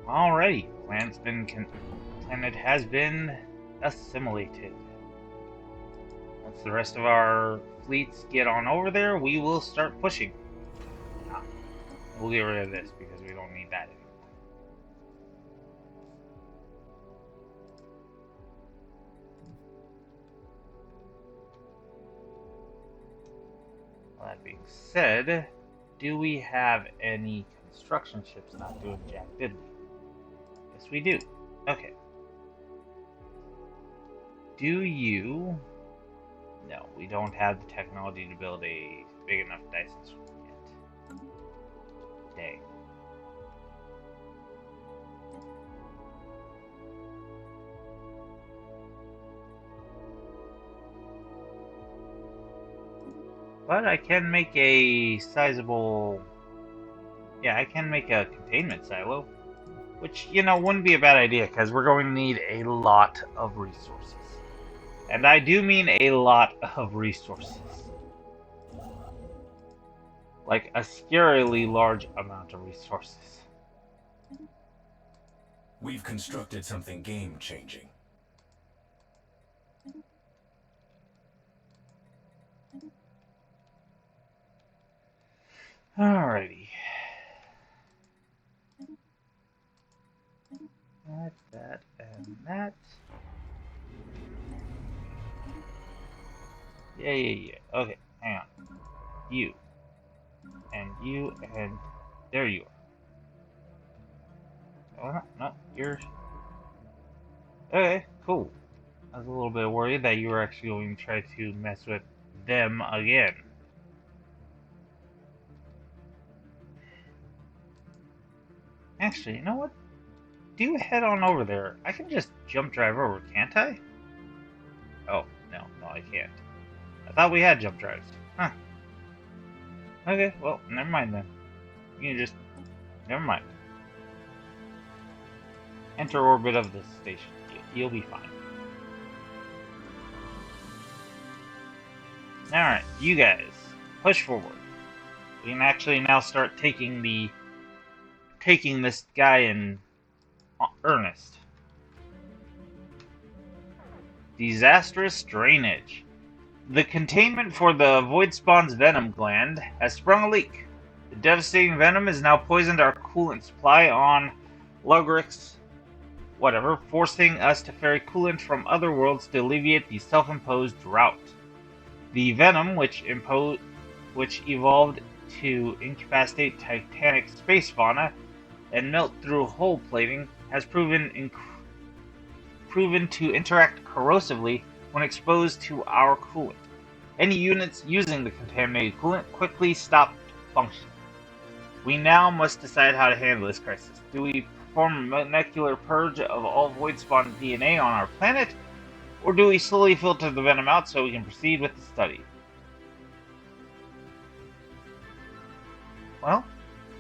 Alrighty, planet has been assimilated. Once the rest of our fleets get on over there, we will start pushing. We'll get rid of this because we don't need that anymore. That being said, do we have any construction ships not doing jack diddly? Yes, we do. Okay. Do you... No, we don't have the technology to build a big enough Dyson swarm yet. Dang. But I can make a sizable... Yeah, I can make a containment silo. Which, you know, wouldn't be a bad idea, because we're going to need a lot of resources. And I do mean a lot of resources. Like, a scarily large amount of resources. We've constructed something game-changing. Alrighty. That, and that. Yeah. Okay, hang on. You. And you, and there you are. Oh, no, you're... Okay, cool. I was a little bit worried that you were actually going to try to mess with them again. Actually, you know what? Do head on over there. I can just jump drive over, can't I? Oh, no, I can't. I thought we had jump drives. Huh. Okay, well, never mind then. You can just... Never mind. Enter orbit of the station. You'll be fine. Alright, you guys. Push forward. We can actually now start taking this guy in earnest. Disastrous drainage. The containment for the Void Spawn's venom gland has sprung a leak. The devastating venom has now poisoned our coolant supply on Logrix, whatever, forcing us to ferry coolant from other worlds to alleviate the self-imposed drought. The venom, which evolved to incapacitate titanic space fauna and melt through hull plating, has proven to interact corrosively when exposed to our coolant. Any units using the contaminated coolant quickly stopped functioning. We now must decide how to handle this crisis. Do we perform a molecular purge of all void spawn DNA on our planet, or do we slowly filter the venom out so we can proceed with the study? Well,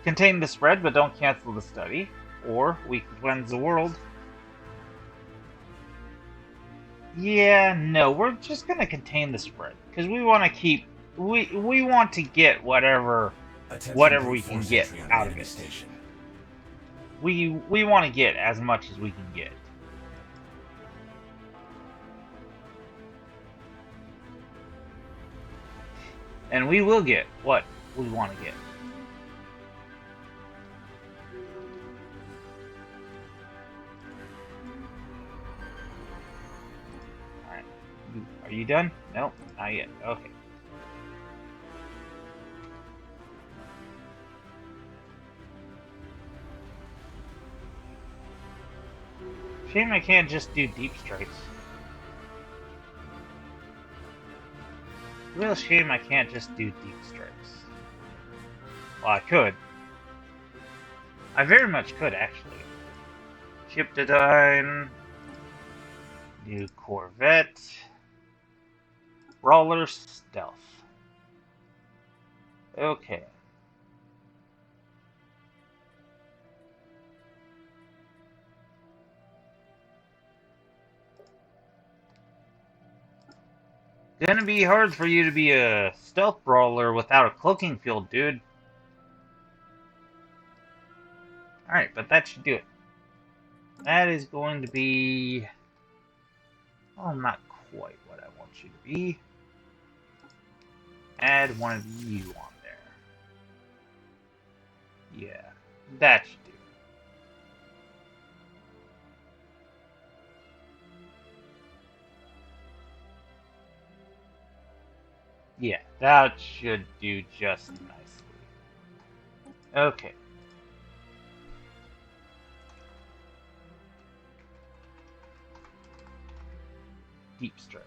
contain the spread but don't cancel the study, or we can cleanse the world. Yeah, no, we're just gonna contain the spread because we want to keep we want to get whatever we can get out of it. We want to get as much as we can get. And we will get what we want to get. Alright. Are you done? Nope, not yet. Okay. Shame I can't just do deep strikes. Real shame I can't just do deep strikes. Well, I could. I very much could, actually. Ship design. New Corvette. Brawler stealth. Okay. Gonna be hard for you to be a stealth brawler without a cloaking field, dude. Alright, but that should do it. That is going to be... well, not quite what I want you to be. Add one of you on there. Yeah, that should do. Yeah, that should do just nicely. Okay. Deep strike.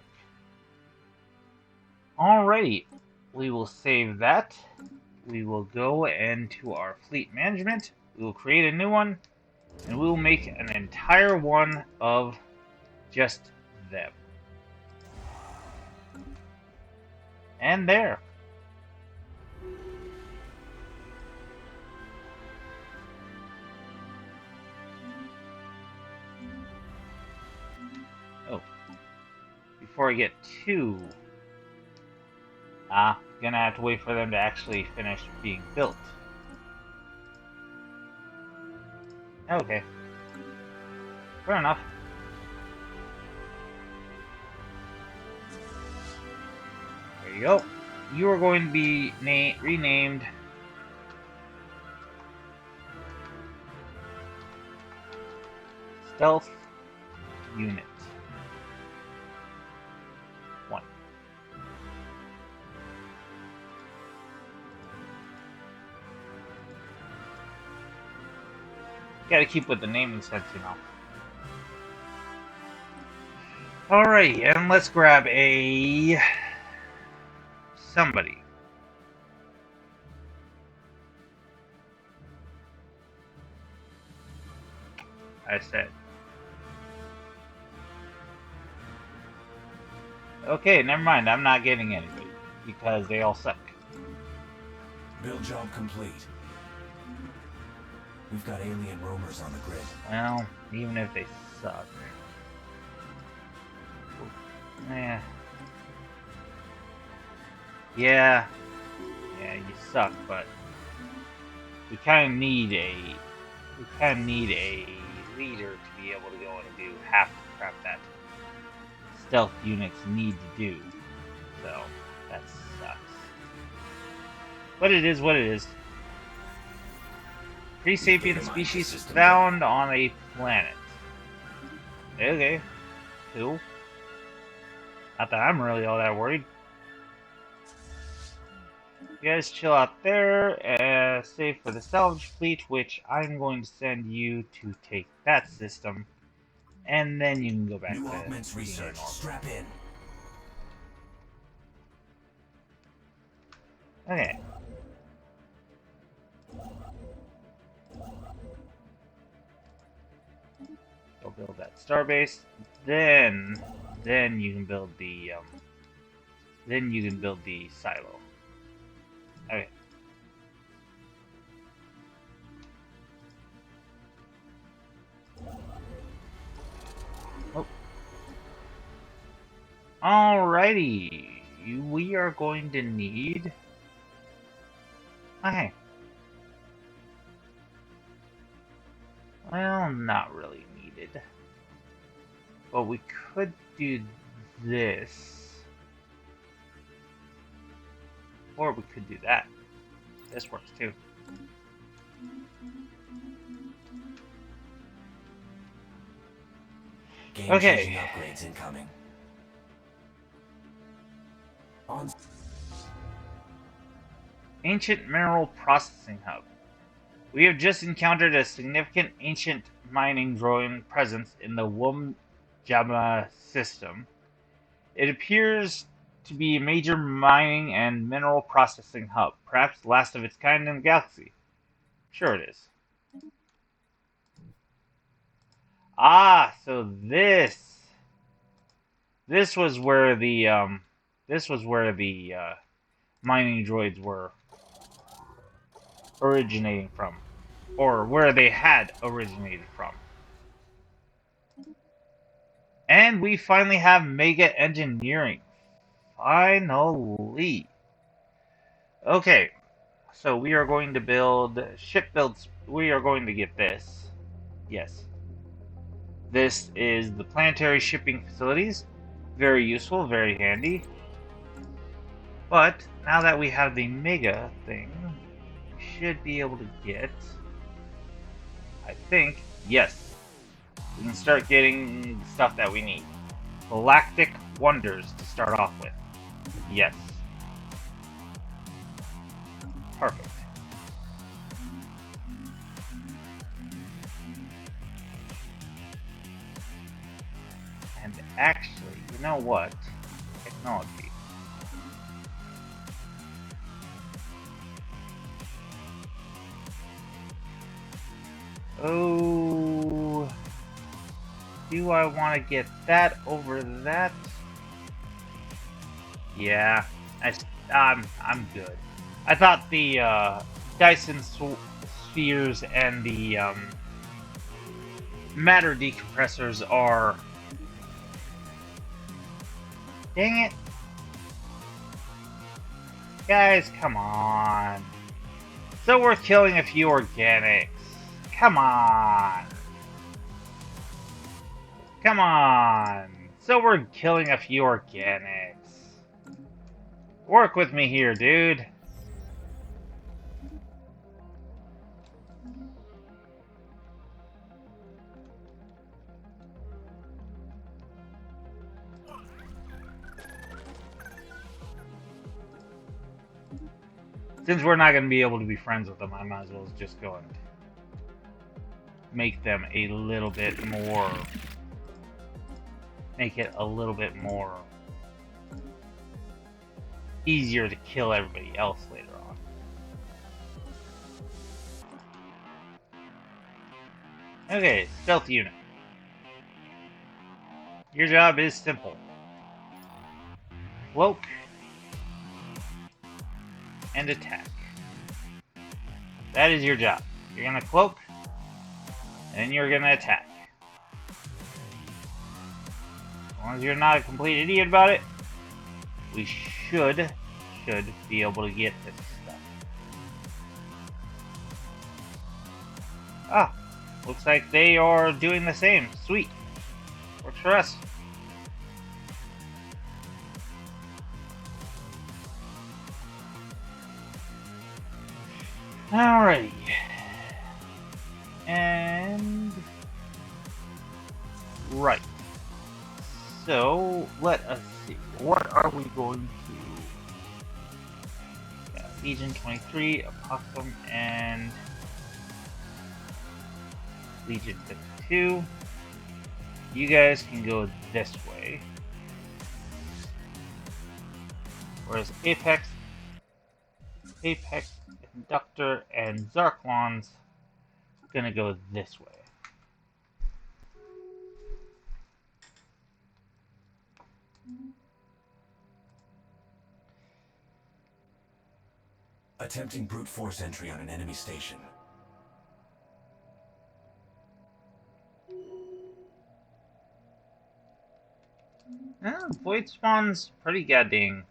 Alrighty, we will save that. We will go into our fleet management. We will create a new one, and we will make an entire one of just them. And there. Oh, before I get too... gonna have to wait for them to actually finish being built. Okay. Fair enough. There you go. You are going to be renamed Stealth Unit 1. Gotta keep with the naming sense, you know. Alright, and let's grab a... somebody. I said. Okay, never mind. I'm not getting anybody because they all suck. Build job complete. We've got alien roamers on the grid. Well, even if they suck. Yeah. Yeah, you suck, but we kind of need a leader to be able to go in and do half the crap that stealth units need to do. So that sucks. But it is what it is. Pre-sapient species found on a planet. Okay, cool. Not that I'm really all that worried. You guys chill out there, save for the salvage fleet, which I'm going to send you to take that system, and then you can go back New to augments research. Strap in. Okay. Go build that starbase, then you can build the silo. Okay. Oh. Alrighty. We are going to need... Okay. Well, not really needed. But we could do this. Or we could do that. This works too. Game-changing upgrades incoming. Ancient Mineral Processing Hub. We have just encountered a significant ancient mining drone presence in the Wumjama system. It appears to be a major mining and mineral processing hub, perhaps the last of its kind in the galaxy. Sure it is. Ah, so this was where the mining droids were originating from, or where they had originated from. And we finally have mega engineering. Finally. Okay, so we are going to build ship builds. We are going to get this. Yes. This is the planetary shipping facilities. Very useful, very handy. But now that we have the mega thing, we should be able to get, I think, yes, we can start getting stuff that we need. Galactic Wonders to start off with. Yes. Perfect. And actually, you know what? Technology. Oh, do I want to get that over that? Yeah, I'm good. I thought the Dyson spheres and the matter decompressors are. Dang it, guys! Come on. So we're killing a few organics. Come on. Come on. So we're killing a few organics. Work with me here, dude. Since we're not going to be able to be friends with them, I might as well just go and make them a little bit more. Make it a little bit more easier to kill everybody else later on. Okay, stealth unit. Your job is simple. Cloak and attack. That is your job. You're gonna cloak, and you're gonna attack. As long as you're not a complete idiot about it, we should be able to get this stuff. Ah, looks like they are doing the same. Sweet. Works for us. Alrighty. And right. So let us see. What are we going to? Legion 23, Opossum, and Legion 52. You guys can go this way. Whereas Apex, Conductor, and Zarklon's gonna go this way. Attempting brute force entry on an enemy station. Void Spawn's pretty goddamn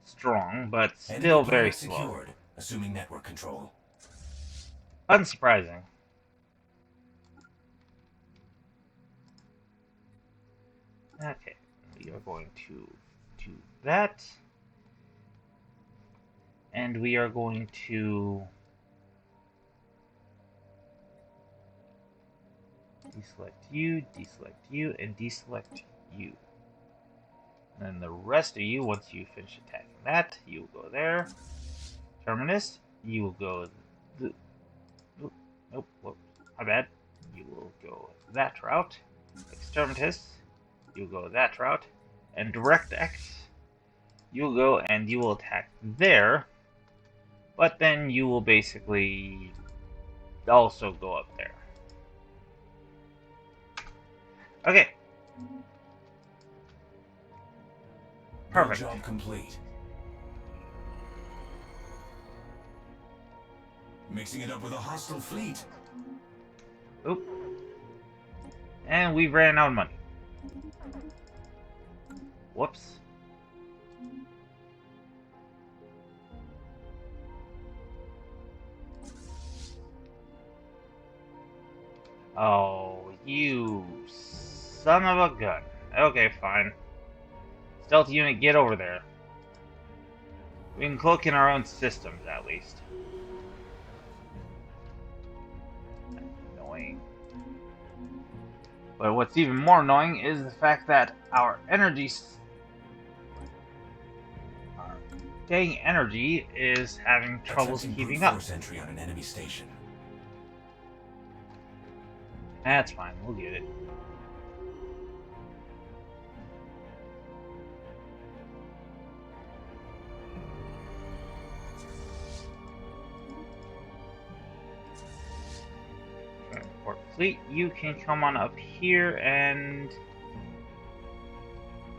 strong, but still very slow. Secured, assuming network control. Unsurprising. Okay, we are going to do that. And we are going to deselect you, and deselect you. And then the rest of you, once you finish attacking that, you will go there. Terminus, you will go. Nope, whoops, my bad. You will go that route. Exterminatus, you will go that route. And DirectX, you will go and you will attack there. But then you will basically also go up there. Okay. Perfect. Job complete. Mixing it up with a hostile fleet. Oop. And we ran out of money. Whoops. Oh, you son of a gun. Okay, fine. Stealth unit, get over there. We can cloak in our own systems, at least. annoying. But what's even more annoying is the fact that our dang energy is having troubles keeping up. Force entry on an enemy station. That's fine, we'll get it. Transport fleet, you can come on up here and...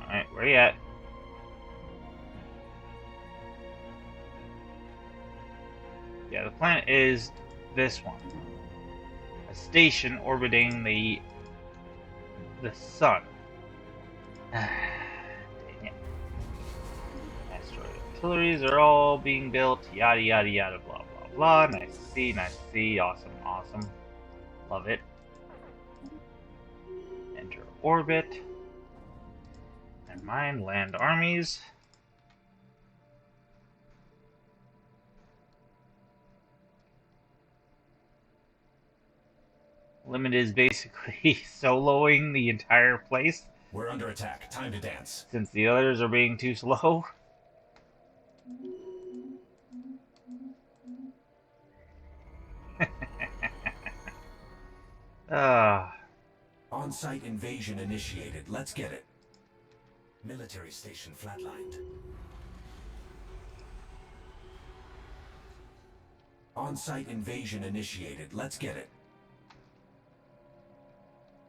Alright, where you at? Yeah, the planet is this one. A station orbiting the sun. Dang it. Asteroid artilleries are all being built, yada yada yada, blah blah blah. Nice to see, awesome, awesome. Love it. Enter orbit. Never mind, land armies. Limit is basically soloing the entire place. We're under attack. Time to dance. Since the others are being too slow. On-site invasion initiated. Let's get it. Military station flatlined. On-site invasion initiated. Let's get it.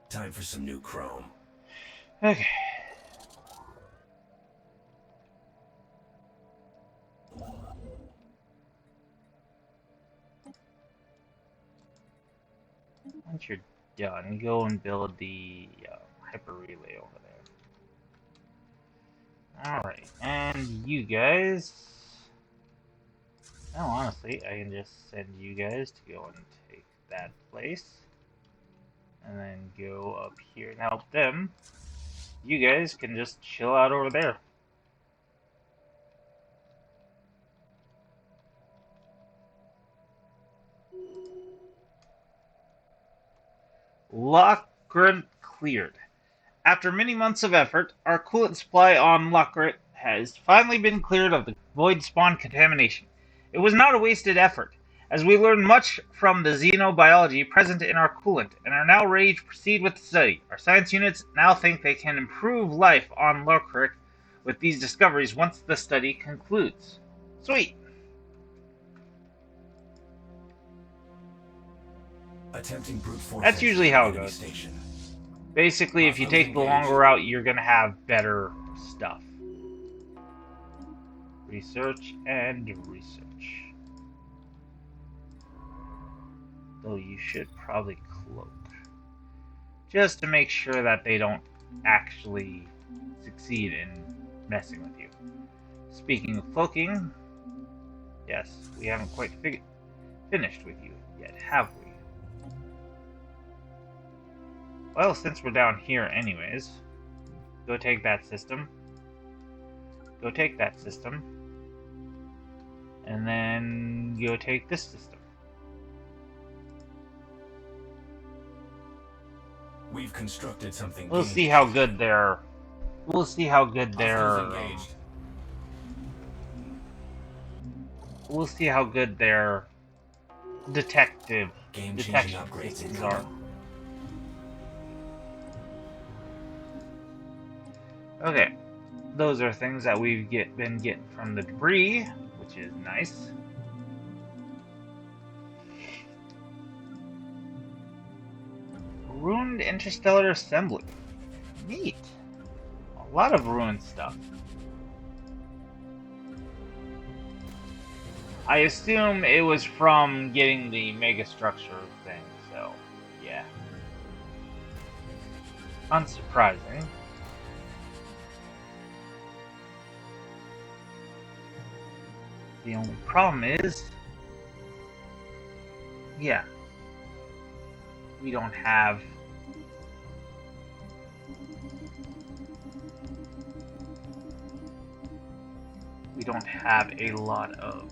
Time for some new chrome. Okay. Once you're done, go and build the hyper relay over there. Alright, and you guys... Oh, honestly, I can just send you guys to go and take that place. And then go up here and help them. You guys can just chill out over there. Lockgrit cleared. After many months of effort, our coolant supply on Lockgrit has finally been cleared of the void spawn contamination. It was not a wasted effort, as we learned much from the xenobiology present in our coolant and are now ready to proceed with the study. Our science units now think they can improve life on Lockgrit with these discoveries once the study concludes. Sweet! Attempting brute force. That's usually how it goes. Station. Basically, if you take the longer route, you're going to have better stuff. Research and research. Though you should probably cloak. Just to make sure that they don't actually succeed in messing with you. Speaking of cloaking, yes, we haven't quite finished with you yet, have we? Well, since we're down here anyways, go take that system. Go take that system. And then go take this system. We've constructed something. We'll see how good their... We'll see how good their... We'll see how good their detection systems are. Okay, those are things that we've been getting from the debris, which is nice. Ruined interstellar assembly. Neat. A lot of ruined stuff. I assume it was from getting the megastructure thing, so yeah. Unsurprising. The only problem is, yeah, we don't have a lot of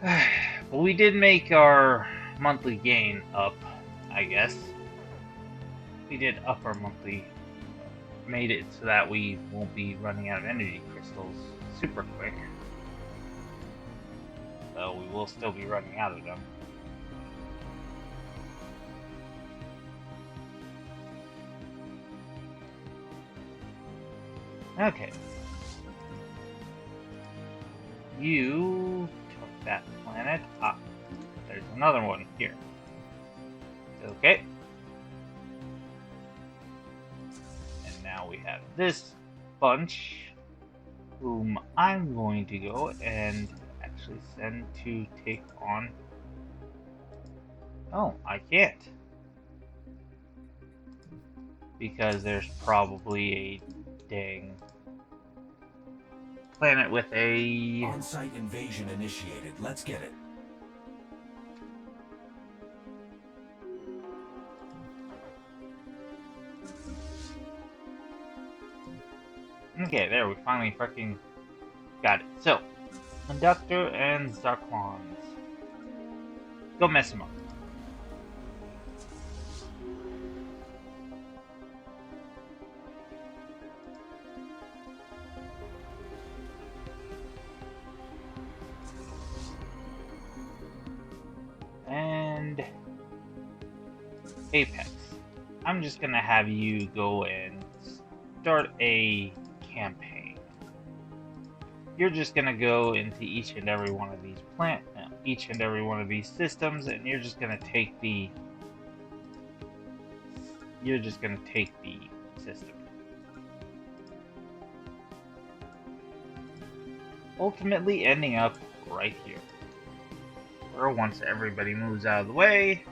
But we did make our monthly gain up, I guess. We did up our monthly, made it so that we won't be running out of energy crystals super quick. Though we will still be running out of them. Okay. You took that planet. Ah, there's another one here. Okay. And now we have this bunch, whom I'm going to go and actually send to take on. Oh, I can't. Because there's probably a dang planet with a... On-site invasion initiated. Let's get it. Okay, there, we finally freaking got it. So, Conductor and Zarklons. Go mess them up. And Apex. I'm just gonna have you go and start a campaign. You're just gonna go into each and every one of these each and every one of these systems, and you're just gonna take the system. Ultimately ending up right here. Or once everybody moves out of the way.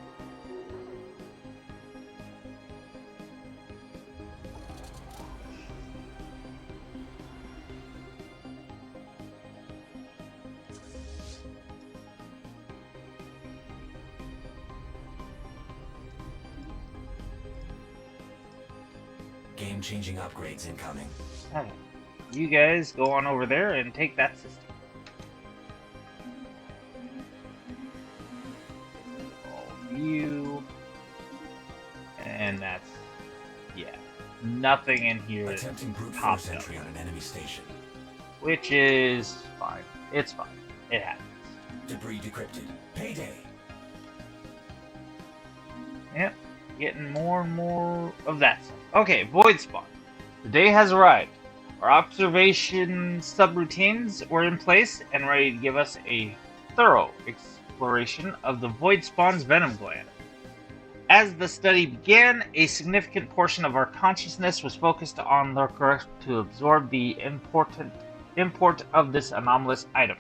Game-changing upgrades incoming. Okay. You guys go on over there and take that system. You, and that's, yeah, nothing in here. Attempting brute force entry on an enemy station. Which is fine. It's fine. It happens. Debris decrypted. Payday. Yep, getting more and more of that stuff. Okay, void spawn. The day has arrived. Our observation subroutines were in place and ready to give us a thorough exploration of the void spawn's venom gland. As the study began, a significant portion of our consciousness was focused on Lurker to absorb the import of this anomalous item.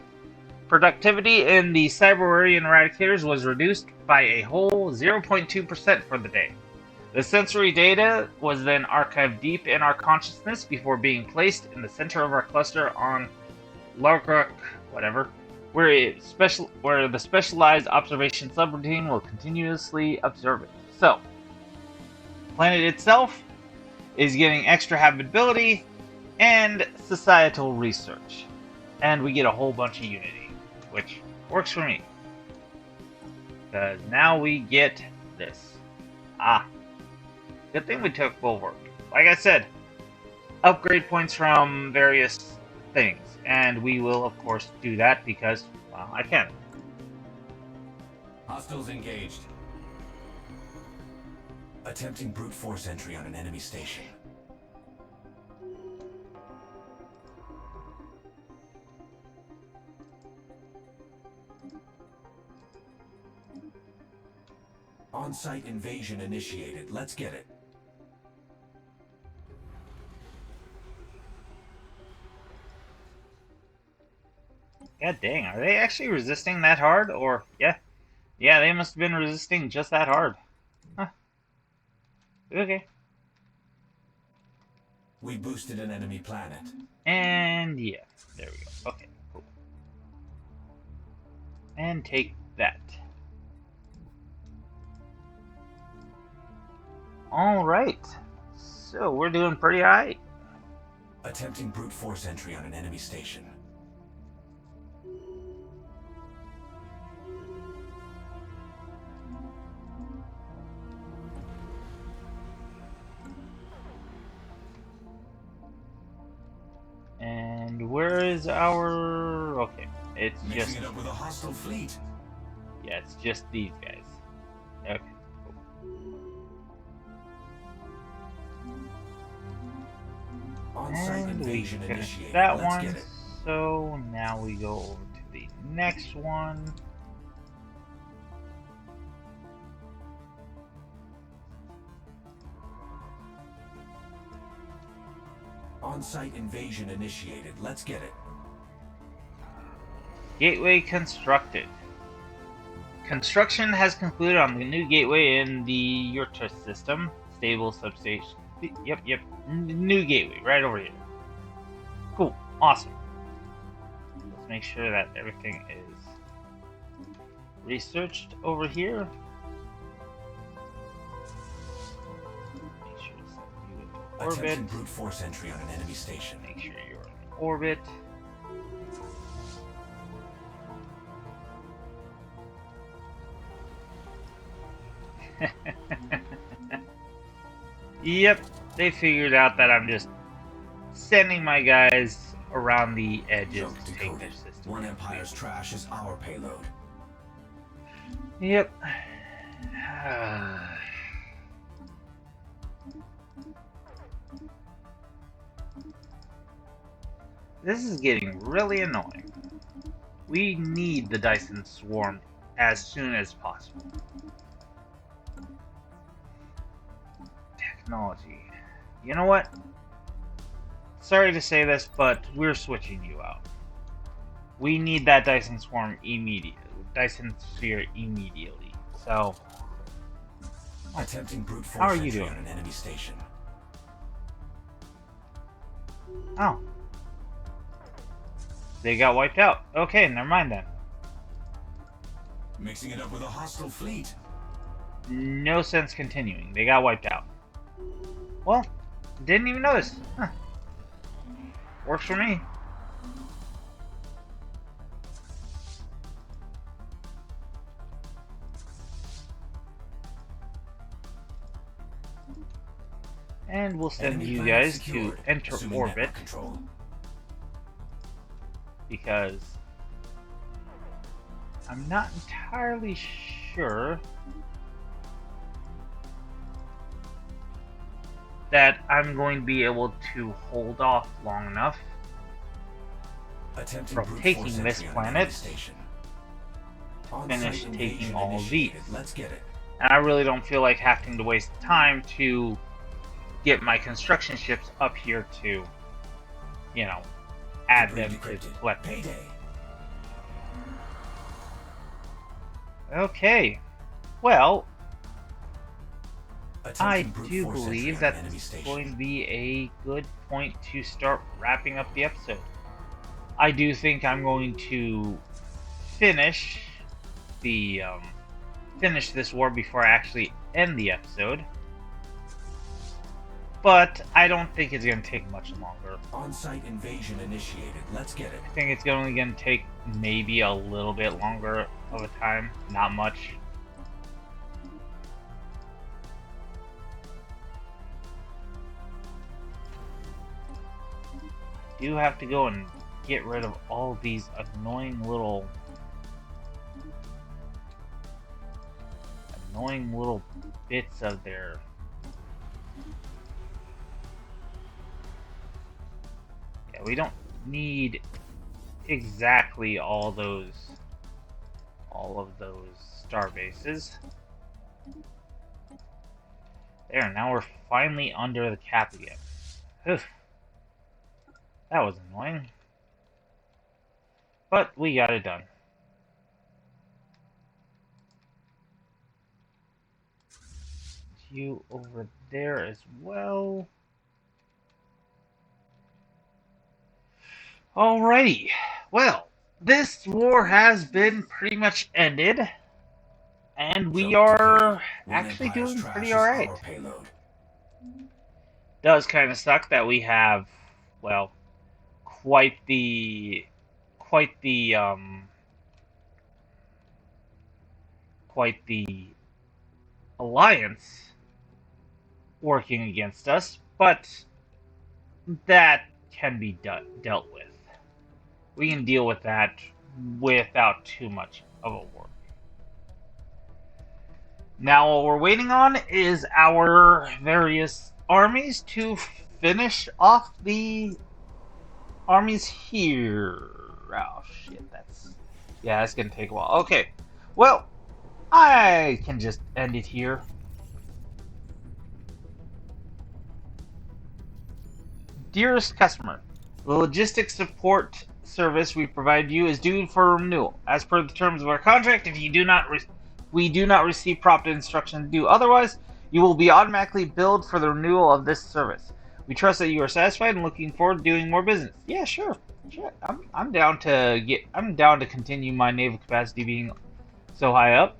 Productivity in the Cyberarian eradicators was reduced by a whole 0.2% for the day. The sensory data was then archived deep in our consciousness before being placed in the center of our cluster on Lurker, where the specialized observation subroutine will continuously observe it. So, the planet itself is getting extra habitability and societal research. And we get a whole bunch of Unity, which works for me. Because now we get this. Good thing we took Bulwark. Like I said, upgrade points from various things. And we will, of course, do that because, well, I can. Hostiles engaged. Attempting brute force entry on an enemy station. On-site invasion initiated. Let's get it. God dang, are they actually resisting that hard? Or, yeah, they must have been resisting just that hard. Huh. Okay. We boosted an enemy planet. And, yeah, there we go. Okay, cool. And take that. Alright, so we're doing pretty alright. Attempting brute force entry on an enemy station. is our... Okay, it's Mixing just... it up with a hostile fleet. Yeah, it's just these guys. Okay, cool. On-site And we invasion finished initiated. that Let's one. get it. So now we go over to the next one. On-site invasion initiated. Let's get it. Gateway constructed. Construction has concluded on the new gateway in the Yurta system. Stable substation. Yep. New gateway right over here. Cool. Awesome. Let's make sure that everything is researched over here. Make sure to set you into orbit. Attempting brute force entry on an enemy station. Make sure you're in orbit. Yep, they figured out that I'm just sending my guys around the edges to take their system. One Empire's trash is our payload. Yep. This is getting really annoying. We need the Dyson Swarm as soon as possible. Technology. You know what? Sorry to say this, but we're switching you out. We need that Dyson Swarm immediately. Dyson Sphere immediately. So, attempting brute force how are you entry doing on an enemy station. Oh. They got wiped out. Okay, never mind then. Mixing it up with a hostile fleet. No sense continuing. They got wiped out. Well, didn't even notice. Huh. Works for me. And we'll send Enemy you planet guys secured. to enter Assuming orbit. network control. Because I'm not entirely sure that I'm going to be able to hold off long enough Attempting from brute taking force this entry on planet, enemy station. finish On-site taking invasion all of these. initiated. Let's get it. And I really don't feel like having to waste time to get my construction ships up here to, you know, add Debris them to decrypted. collect. Payday. Okay. Well, I Attempting brute do force entry believe on that's enemy station. going to be a good point to start wrapping up the episode. I do think I'm going to finish the finish this war before I actually end the episode. But I don't think it's going to take much longer. On-site invasion initiated. Let's get it. I think it's only going to take maybe a little bit longer of a time, not much. I do have to go and get rid of all these annoying little bits of their we don't need exactly all of those star bases. There, now we're finally under the cap again. Oof. That was annoying. But we got it done. You over there as well. Alrighty. Well, this war has been pretty much ended. And we are actually doing pretty alright. Does kind of suck that we have, well, quite the alliance working against us, but that can be dealt with. We can deal with that without too much of a work. Now what we're waiting on is our various armies to finish off the armies here. Oh shit, that's gonna take a while. Okay, well, I can just end it here. Dearest customer, the logistics support service we provide you is due for renewal. As per the terms of our contract, if we do not receive proper instructions to do otherwise, you will be automatically billed for the renewal of this service. We trust that you are satisfied and looking forward to doing more business. Yeah, sure. I'm down to continue my naval capacity being so high up.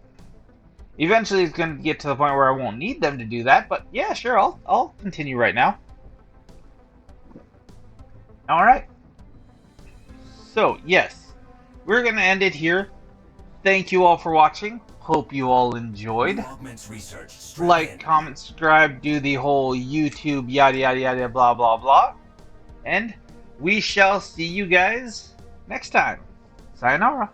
Eventually, it's going to get to the point where I won't need them to do that, but yeah, sure, I'll continue right now. Alright. So, yes. We're going to end it here. Thank you all for watching. Hope you all enjoyed. Like, comment, subscribe, do the whole YouTube yada yada yada blah blah blah. And we shall see you guys next time. Sayonara.